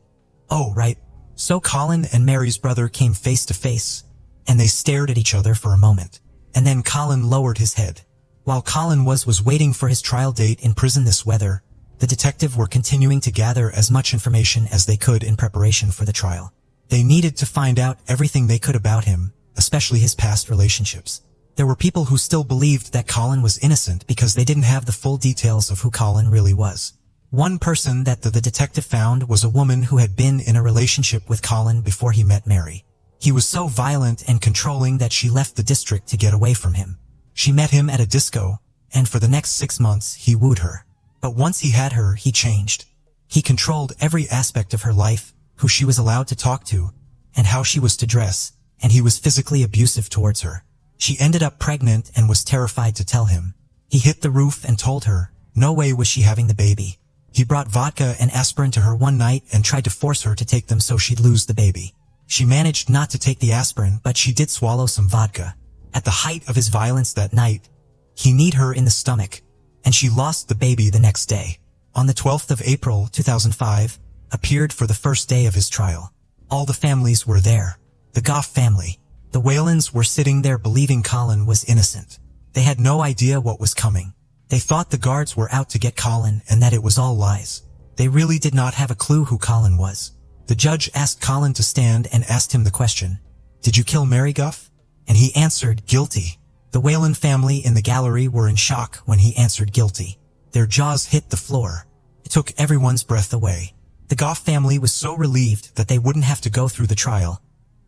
"Oh, right." So Colin and Mary's brother came face to face, and they stared at each other for a moment. And then Colin lowered his head. While Colin was waiting for his trial date in prison this weather, the detective were continuing to gather as much information as they could in preparation for the trial. They needed to find out everything they could about him, especially his past relationships. There were people who still believed that Colin was innocent because they didn't have the full details of who Colin really was. One person that the detective found was a woman who had been in a relationship with Colin before he met Mary. He was so violent and controlling that she left the district to get away from him. She met him at a disco, and for the next 6 months he wooed her. But once he had her, he changed. He controlled every aspect of her life, who she was allowed to talk to, and how she was to dress, and he was physically abusive towards her. She ended up pregnant and was terrified to tell him. He hit the roof and told her, no way was she having the baby. He brought vodka and aspirin to her one night and tried to force her to take them so she'd lose the baby. She managed not to take the aspirin, but she did swallow some vodka. At the height of his violence that night, he kneed her in the stomach, and she lost the baby the next day. On the 12th of April 2005, appeared for the first day of his trial. All the families were there. The Goff family. The Whalens were sitting there believing Colin was innocent. They had no idea what was coming. They thought the guards were out to get Colin and that it was all lies. They really did not have a clue who Colin was. The judge asked Colin to stand and asked him the question, "Did you kill Mary Goff?" And he answered, "Guilty." The Whalen family in the gallery were in shock when he answered guilty. Their jaws hit the floor. It took everyone's breath away. The Goff family was so relieved that they wouldn't have to go through the trial.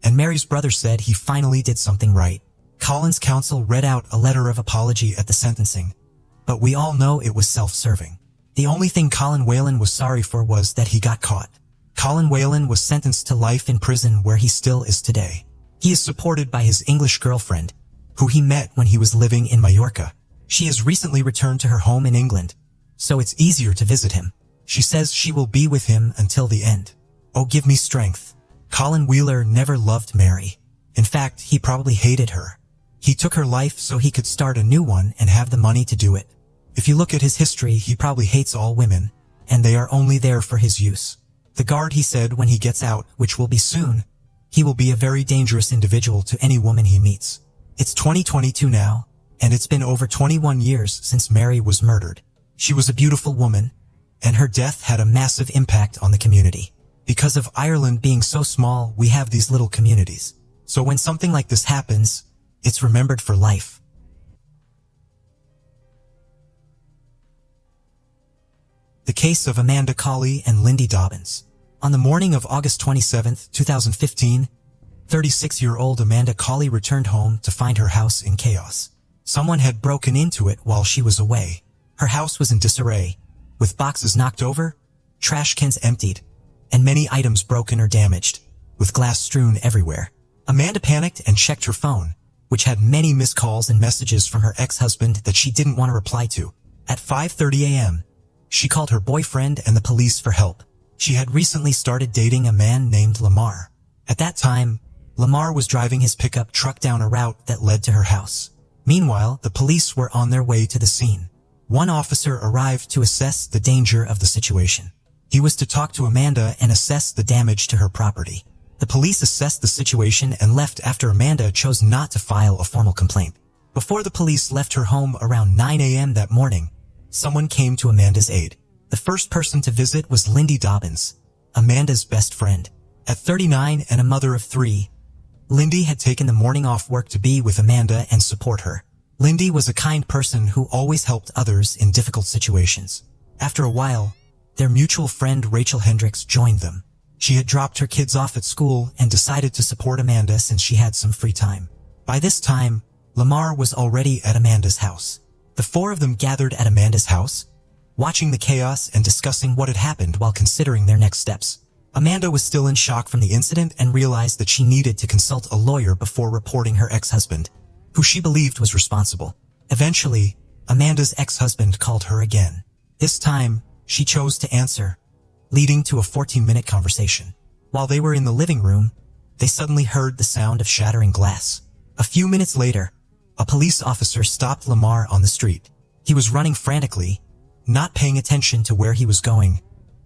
And Mary's brother said he finally did something right. Colin's counsel read out a letter of apology at the sentencing. But we all know it was self-serving. The only thing Colin Whalen was sorry for was that he got caught. Colin Whalen was sentenced to life in prison where he still is today. He is supported by his English girlfriend, who he met when he was living in Majorca. She has recently returned to her home in England, so it's easier to visit him. She says she will be with him until the end. Oh, give me strength. Colin Wheeler never loved Mary. In fact, he probably hated her. He took her life so he could start a new one and have the money to do it. If you look at his history, he probably hates all women, and they are only there for his use. The guard, he said, when he gets out, which will be soon, he will be a very dangerous individual to any woman he meets. It's 2022 now, and it's been over 21 years since Mary was murdered. She was a beautiful woman, and her death had a massive impact on the community. Because of Ireland being so small, we have these little communities. So when something like this happens, it's remembered for life. The case of Amanda Colley and Lindy Dobbins. On the morning of August 27, 2015, 36-year-old Amanda Colley returned home to find her house in chaos. Someone had broken into it while she was away. Her house was in disarray, with boxes knocked over, trash cans emptied, and many items broken or damaged, with glass strewn everywhere. Amanda panicked and checked her phone, which had many missed calls and messages from her ex-husband that she didn't want to reply to. At 5:30 a.m., she called her boyfriend and the police for help. She had recently started dating a man named Lamar. At that time, Lamar was driving his pickup truck down a route that led to her house. Meanwhile, the police were on their way to the scene. One officer arrived to assess the danger of the situation. He was to talk to Amanda and assess the damage to her property. The police assessed the situation and left after Amanda chose not to file a formal complaint. Before the police left her home around 9 a.m. that morning, someone came to Amanda's aid. The first person to visit was Lindy Dobbins, Amanda's best friend. At 39 and a mother of 3, Lindy had taken the morning off work to be with Amanda and support her. Lindy was a kind person who always helped others in difficult situations. After a while, their mutual friend Rachel Hendricks joined them. She had dropped her kids off at school and decided to support Amanda since she had some free time. By this time, Lamar was already at Amanda's house. The four of them gathered at Amanda's house, watching the chaos and discussing what had happened while considering their next steps. Amanda was still in shock from the incident and realized that she needed to consult a lawyer before reporting her ex-husband, who she believed was responsible. Eventually, Amanda's ex-husband called her again. This time, she chose to answer, leading to a 14-minute conversation. While they were in the living room, they suddenly heard the sound of shattering glass. A few minutes later, a police officer stopped Lamar on the street. He was running frantically, not paying attention to where he was going,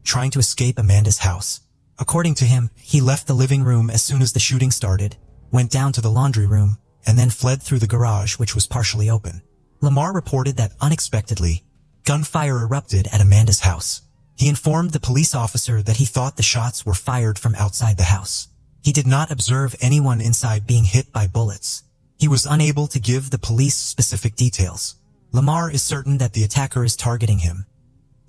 trying to escape Amanda's house. According to him, he left the living room as soon as the shooting started, went down to the laundry room, and then fled through the garage, which was partially open. Lamar reported that unexpectedly, gunfire erupted at Amanda's house. He informed the police officer that he thought the shots were fired from outside the house. He did not observe anyone inside being hit by bullets. He was unable to give the police specific details. Lamar is certain that the attacker is targeting him,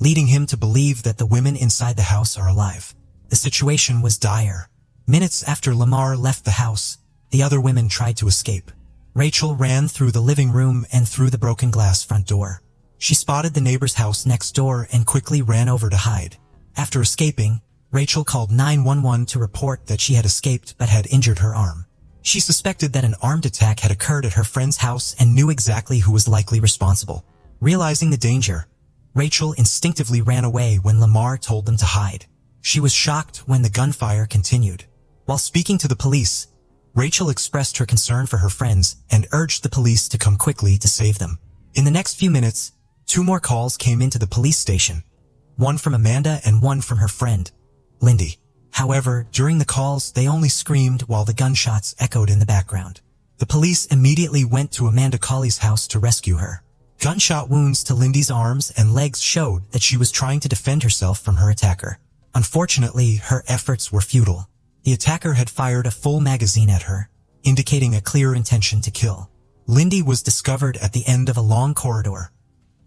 leading him to believe that the women inside the house are alive. The situation was dire. Minutes after Lamar left the house, the other women tried to escape. Rachel ran through the living room and through the broken glass front door. She spotted the neighbor's house next door and quickly ran over to hide. After escaping, Rachel called 911 to report that she had escaped but had injured her arm. She suspected that an armed attack had occurred at her friend's house and knew exactly who was likely responsible. Realizing the danger, Rachel instinctively ran away when Lamar told them to hide. She was shocked when the gunfire continued. While speaking to the police, Rachel expressed her concern for her friends and urged the police to come quickly to save them. In the next few minutes, 2 more calls came into the police station, one from Amanda and one from her friend, Lindy. However, during the calls, they only screamed while the gunshots echoed in the background. The police immediately went to Amanda Colley's house to rescue her. Gunshot wounds to Lindy's arms and legs showed that she was trying to defend herself from her attacker. Unfortunately, her efforts were futile. The attacker had fired a full magazine at her, indicating a clear intention to kill. Lindy was discovered at the end of a long corridor,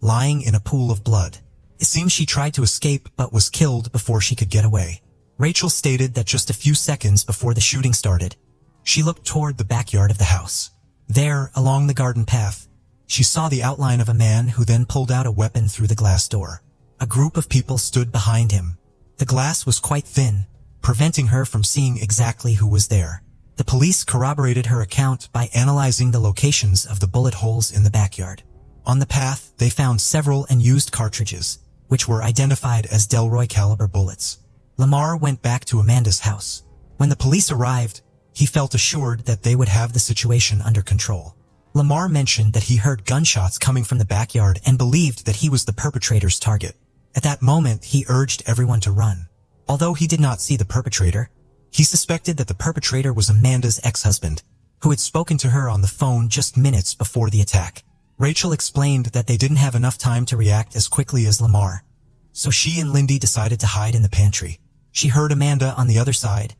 lying in a pool of blood. It seems she tried to escape but was killed before she could get away. Rachel stated that just a few seconds before the shooting started, she looked toward the backyard of the house. There, along the garden path, she saw the outline of a man who then pulled out a weapon through the glass door. A group of people stood behind him. The glass was quite thin, preventing her from seeing exactly who was there. The police corroborated her account by analyzing the locations of the bullet holes in the backyard. On the path, they found several unused cartridges, which were identified as Delroy caliber bullets. Lamar went back to Amanda's house. When the police arrived, he felt assured that they would have the situation under control. Lamar mentioned that he heard gunshots coming from the backyard and believed that he was the perpetrator's target. At that moment, he urged everyone to run. Although he did not see the perpetrator, he suspected that the perpetrator was Amanda's ex-husband, who had spoken to her on the phone just minutes before the attack. Rachel explained that they didn't have enough time to react as quickly as Lamar, so she and Lindy decided to hide in the pantry. She heard Amanda on the other side,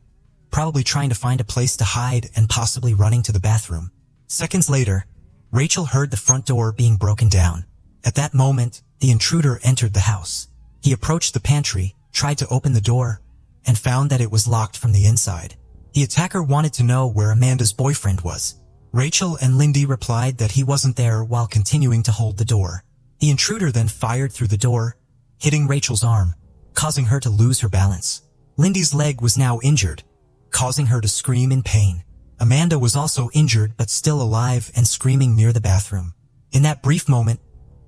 probably trying to find a place to hide and possibly running to the bathroom. Seconds later, Rachel heard the front door being broken down. At that moment, the intruder entered the house. He approached the pantry, tried to open the door, and found that it was locked from the inside. The attacker wanted to know where Amanda's boyfriend was. Rachel and Lindy replied that he wasn't there while continuing to hold the door. The intruder then fired through the door, hitting Rachel's arm, causing her to lose her balance. Lindy's leg was now injured, causing her to scream in pain. Amanda was also injured but still alive and screaming near the bathroom. In that brief moment,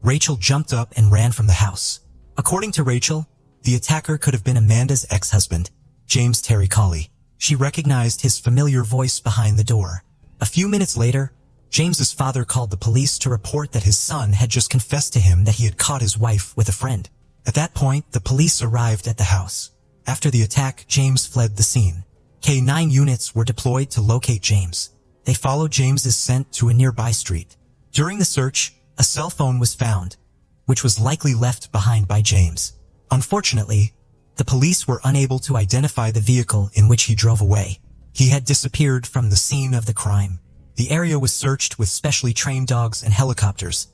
Rachel jumped up and ran from the house. According to Rachel, the attacker could have been Amanda's ex-husband, James Terry Colley. She recognized his familiar voice behind the door. A few minutes later, James's father called the police to report that his son had just confessed to him that he had caught his wife with a friend. At that point, the police arrived at the house. After the attack, James fled the scene. K-9 units were deployed to locate James. They followed James's scent to a nearby street. During the search, a cell phone was found, which was likely left behind by James. Unfortunately, the police were unable to identify the vehicle in which he drove away. He had disappeared from the scene of the crime. The area was searched with specially trained dogs and helicopters,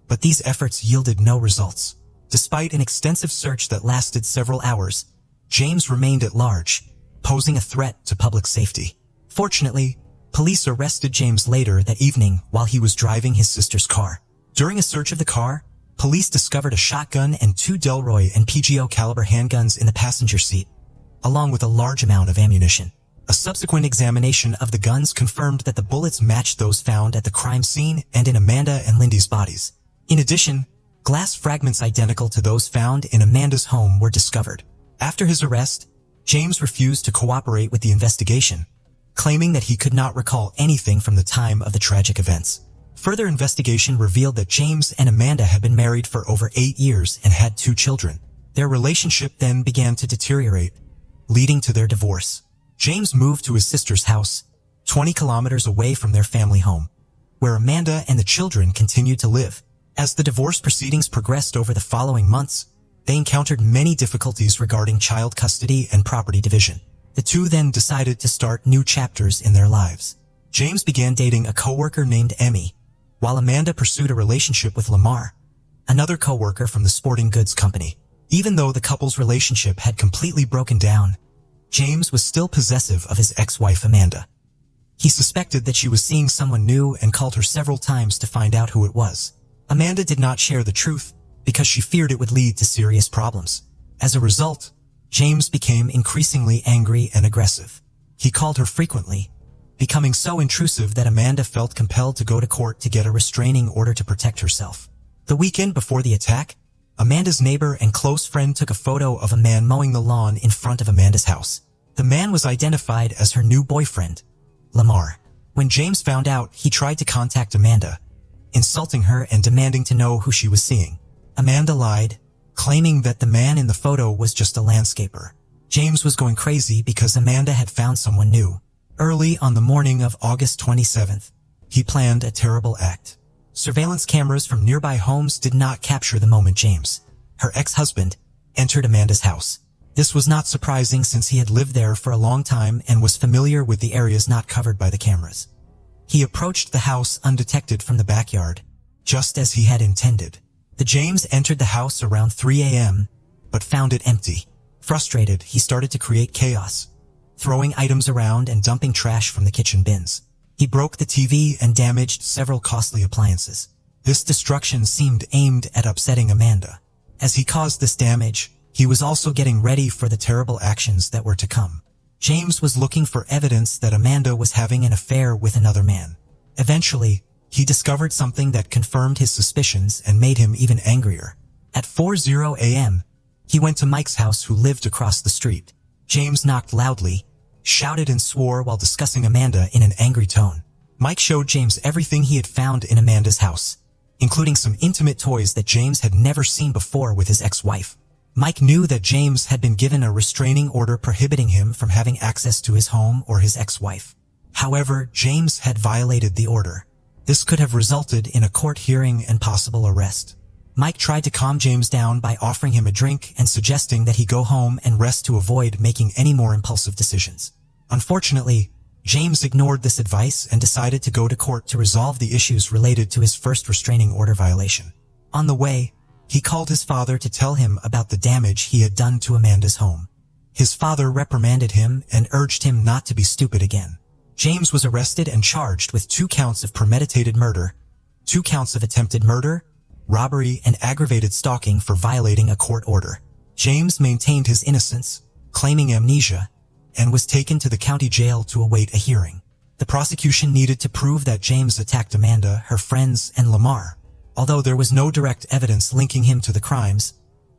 but these efforts yielded no results. Despite an extensive search that lasted several hours, James remained at large, posing a threat to public safety. Fortunately, police arrested James later that evening while he was driving his sister's car. During a search of the car, police discovered a shotgun and 2 Delroy and PGO caliber handguns in the passenger seat, along with a large amount of ammunition. A subsequent examination of the guns confirmed that the bullets matched those found at the crime scene and in Amanda and Lindy's bodies. In addition, glass fragments identical to those found in Amanda's home were discovered. After his arrest, James refused to cooperate with the investigation, claiming that he could not recall anything from the time of the tragic events. Further investigation revealed that James and Amanda had been married for over 8 years and had 2 children. Their relationship then began to deteriorate, leading to their divorce. James moved to his sister's house, 20 kilometers away from their family home, where Amanda and the children continued to live. As the divorce proceedings progressed over the following months, they encountered many difficulties regarding child custody and property division. The two then decided to start new chapters in their lives. James began dating a coworker named Emmy, while Amanda pursued a relationship with Lamar, another coworker from the sporting goods company. Even though the couple's relationship had completely broken down, James was still possessive of his ex-wife Amanda. He suspected that she was seeing someone new and called her several times to find out who it was. Amanda did not share the truth because she feared it would lead to serious problems. As a result, James became increasingly angry and aggressive. He called her frequently, becoming so intrusive that Amanda felt compelled to go to court to get a restraining order to protect herself. The weekend before the attack, Amanda's neighbor and close friend took a photo of a man mowing the lawn in front of Amanda's house. The man was identified as her new boyfriend, Lamar. When James found out, he tried to contact Amanda, insulting her and demanding to know who she was seeing. Amanda lied, claiming that the man in the photo was just a landscaper. James was going crazy because Amanda had found someone new. Early on the morning of August 27th, he planned a terrible act. Surveillance cameras from nearby homes did not capture the moment James, her ex-husband, entered Amanda's house. This was not surprising since he had lived there for a long time and was familiar with the areas not covered by the cameras. He approached the house undetected from the backyard, just as he had intended. The James entered the house around 3 a.m., but found it empty. Frustrated, he started to create chaos, throwing items around and dumping trash from the kitchen bins. He broke the TV and damaged several costly appliances. This destruction seemed aimed at upsetting Amanda. As he caused this damage, he was also getting ready for the terrible actions that were to come. James was looking for evidence that Amanda was having an affair with another man. Eventually, he discovered something that confirmed his suspicions and made him even angrier. At 4:00 a.m., he went to Mike's house, who lived across the street. James knocked loudly, shouted and swore while discussing Amanda in an angry tone. Mike showed James everything he had found in Amanda's house, including some intimate toys that James had never seen before with his ex-wife. Mike knew that James had been given a restraining order prohibiting him from having access to his home or his ex-wife. However, James had violated the order. This could have resulted in a court hearing and possible arrest. Mike tried to calm James down by offering him a drink and suggesting that he go home and rest to avoid making any more impulsive decisions. Unfortunately, James ignored this advice and decided to go to court to resolve the issues related to his first restraining order violation. On the way, he called his father to tell him about the damage he had done to Amanda's home. His father reprimanded him and urged him not to be stupid again. James was arrested and charged with 2 counts of premeditated murder, 2 counts of attempted murder, robbery, and aggravated stalking for violating a court order. James maintained his innocence, claiming amnesia, and was taken to the county jail to await a hearing. The prosecution needed to prove that James attacked Amanda, her friends, and Lamar. Although there was no direct evidence linking him to the crimes,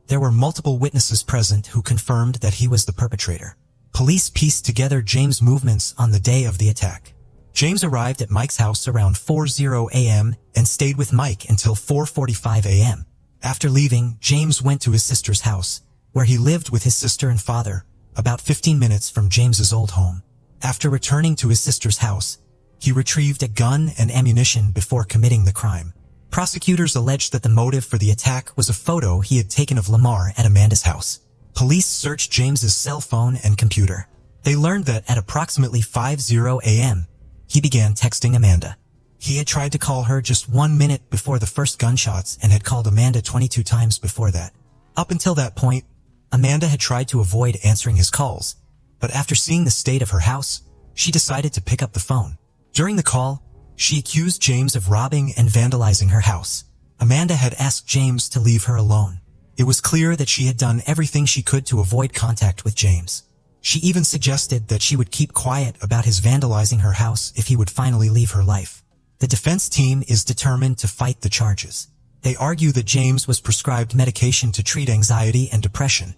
there were multiple witnesses present who confirmed that he was the perpetrator. Police pieced together James' movements on the day of the attack. James arrived at Mike's house around 4:00 a.m. and stayed with Mike until 4:45 a.m. After leaving, James went to his sister's house, where he lived with his sister and father, about 15 minutes from James's old home. After returning to his sister's house, he retrieved a gun and ammunition before committing the crime. Prosecutors alleged that the motive for the attack was a photo he had taken of Lamar at Amanda's house. Police searched James's cell phone and computer. They learned that at approximately 5:00 a.m., he began texting Amanda. He had tried to call her just 1 minute before the first gunshots and had called Amanda 22 times before that. Up until that point, Amanda had tried to avoid answering his calls, but after seeing the state of her house, she decided to pick up the phone. During the call, she accused James of robbing and vandalizing her house. Amanda had asked James to leave her alone. It was clear that she had done everything she could to avoid contact with James. She even suggested that she would keep quiet about his vandalizing her house if he would finally leave her life. The defense team is determined to fight the charges. They argue that James was prescribed medication to treat anxiety and depression,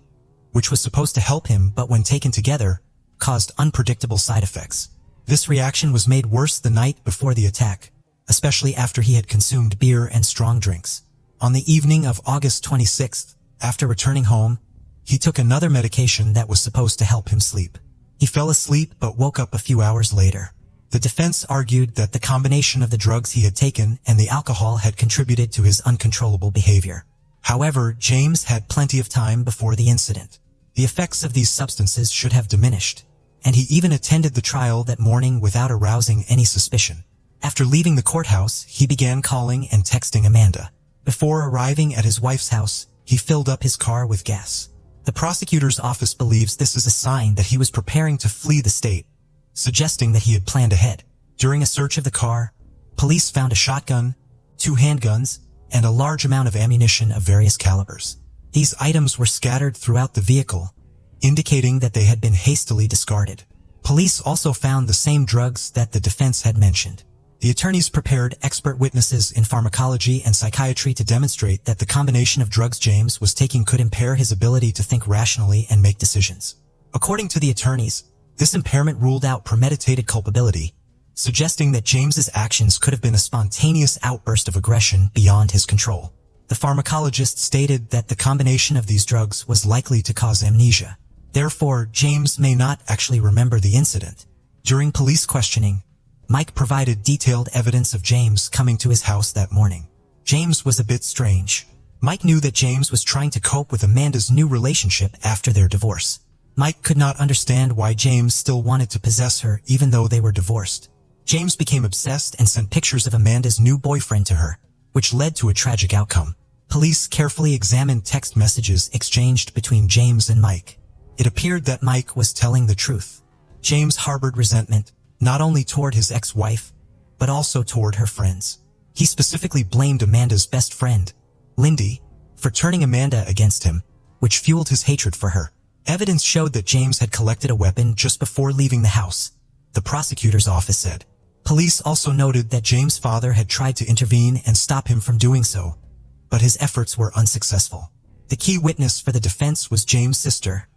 which was supposed to help him but when taken together, caused unpredictable side effects. This reaction was made worse the night before the attack, especially after he had consumed beer and strong drinks. On the evening of August 26th, after returning home, he took another medication that was supposed to help him sleep. He fell asleep but woke up a few hours later. The defense argued that the combination of the drugs he had taken and the alcohol had contributed to his uncontrollable behavior. However, James had plenty of time before the incident. The effects of these substances should have diminished, and he even attended the trial that morning without arousing any suspicion. After leaving the courthouse, he began calling and texting Amanda. Before arriving at his wife's house, he filled up his car with gas. The prosecutor's office believes this is a sign that he was preparing to flee the state, suggesting that he had planned ahead. During a search of the car, police found a shotgun, 2 handguns, and a large amount of ammunition of various calibers. These items were scattered throughout the vehicle, indicating that they had been hastily discarded. Police also found the same drugs that the defense had mentioned. The attorneys prepared expert witnesses in pharmacology and psychiatry to demonstrate that the combination of drugs James was taking could impair his ability to think rationally and make decisions. According to the attorneys, this impairment ruled out premeditated culpability, suggesting that James's actions could have been a spontaneous outburst of aggression beyond his control. The pharmacologist stated that the combination of these drugs was likely to cause amnesia. Therefore, James may not actually remember the incident. During police questioning, Mike provided detailed evidence of James coming to his house that morning. James was a bit strange. Mike knew that James was trying to cope with Amanda's new relationship after their divorce. Mike could not understand why James still wanted to possess her even though they were divorced. James became obsessed and sent pictures of Amanda's new boyfriend to her, which led to a tragic outcome. Police carefully examined text messages exchanged between James and Mike. It appeared that Mike was telling the truth. James harbored resentment, not only toward his ex-wife, but also toward her friends. He specifically blamed Amanda's best friend, Lindy, for turning Amanda against him, which fueled his hatred for her. Evidence showed that James had collected a weapon just before leaving the house, the prosecutor's office said. Police also noted that James' father had tried to intervene and stop him from doing so, but his efforts were unsuccessful. The key witness for the defense was James' sister,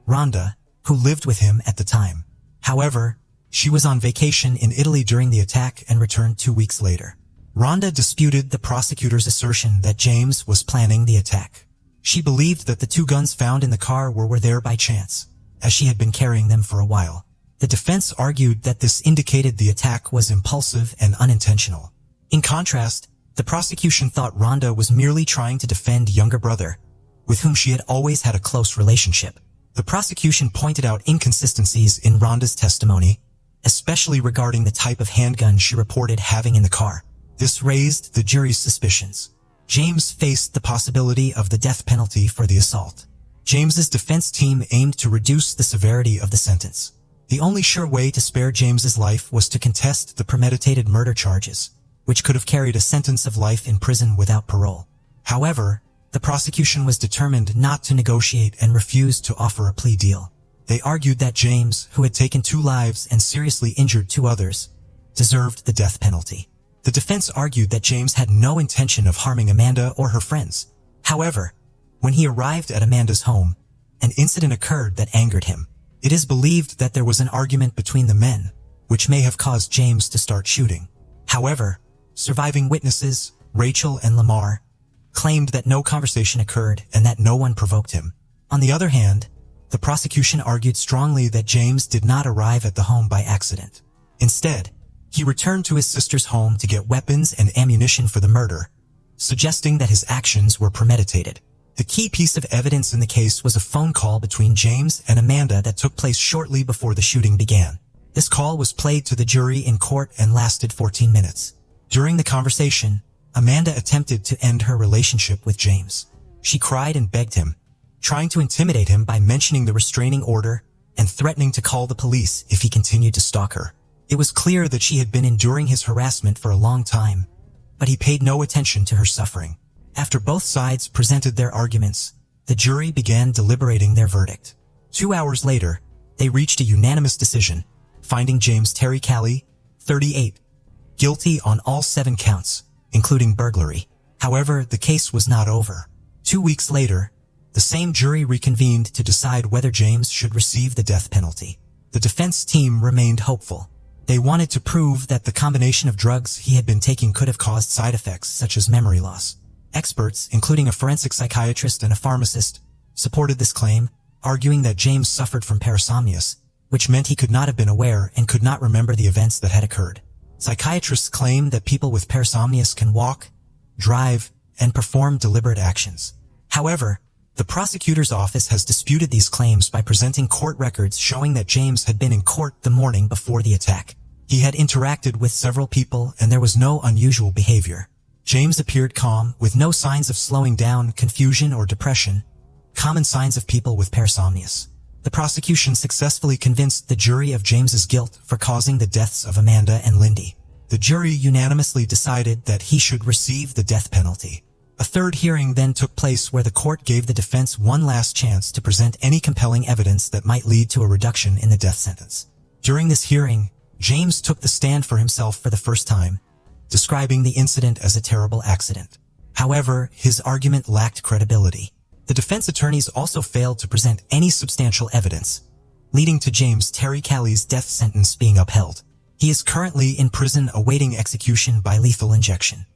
Rhonda, who lived with him at the time. However, she was on vacation in Italy during the attack and returned 2 weeks later. Rhonda disputed the prosecutor's assertion that James was planning the attack. She believed that the 2 guns found in the car were there by chance, as she had been carrying them for a while. The defense argued that this indicated the attack was impulsive and unintentional. In contrast, the prosecution thought Rhonda was merely trying to defend younger brother, with whom she had always had a close relationship. The prosecution pointed out inconsistencies in Rhonda's testimony, especially regarding the type of handgun she reported having in the car. This raised the jury's suspicions. James faced the possibility of the death penalty for the assault. James's defense team aimed to reduce the severity of the sentence. The only sure way to spare James's life was to contest the premeditated murder charges, which could have carried a sentence of life in prison without parole. However, the prosecution was determined not to negotiate and refused to offer a plea deal. They argued that James, who had taken 2 lives and seriously injured 2 others, deserved the death penalty. The defense argued that James had no intention of harming Amanda or her friends. However, when he arrived at Amanda's home, an incident occurred that angered him. It is believed that there was an argument between the men, which may have caused James to start shooting. However, surviving witnesses, Rachel and Lamar, claimed that no conversation occurred and that no one provoked him. On the other hand, the prosecution argued strongly that James did not arrive at the home by accident. Instead, he returned to his sister's home to get weapons and ammunition for the murder, suggesting that his actions were premeditated. The key piece of evidence in the case was a phone call between James and Amanda that took place shortly before the shooting began. This call was played to the jury in court and lasted 14 minutes. During the conversation, Amanda attempted to end her relationship with James. She cried and begged him, trying to intimidate him by mentioning the restraining order and threatening to call the police if he continued to stalk her. It was clear that she had been enduring his harassment for a long time, but he paid no attention to her suffering. After both sides presented their arguments, the jury began deliberating their verdict. 2 hours later, they reached a unanimous decision, finding James Terry Calley, 38, guilty on all 7 counts, including burglary. However, the case was not over. 2 weeks later, the same jury reconvened to decide whether James should receive the death penalty. The defense team remained hopeful. They wanted to prove that the combination of drugs he had been taking could have caused side effects such as memory loss. Experts, including a forensic psychiatrist and a pharmacist, supported this claim, arguing that James suffered from parasomnias, which meant he could not have been aware and could not remember the events that had occurred. Psychiatrists claim that people with parasomnias can walk, drive, and perform deliberate actions. However, the prosecutor's office has disputed these claims by presenting court records showing that James had been in court the morning before the attack. He had interacted with several people and there was no unusual behavior. James appeared calm, with no signs of slowing down, confusion, or depression, common signs of people with parasomnias. The prosecution successfully convinced the jury of James's guilt for causing the deaths of Amanda and Lindy. The jury unanimously decided that he should receive the death penalty. A third hearing then took place where the court gave the defense one last chance to present any compelling evidence that might lead to a reduction in the death sentence. During this hearing, James took the stand for himself for the first time, describing the incident as a terrible accident. However, his argument lacked credibility. The defense attorneys also failed to present any substantial evidence, leading to James Terry Calley's death sentence being upheld. He is currently in prison awaiting execution by lethal injection.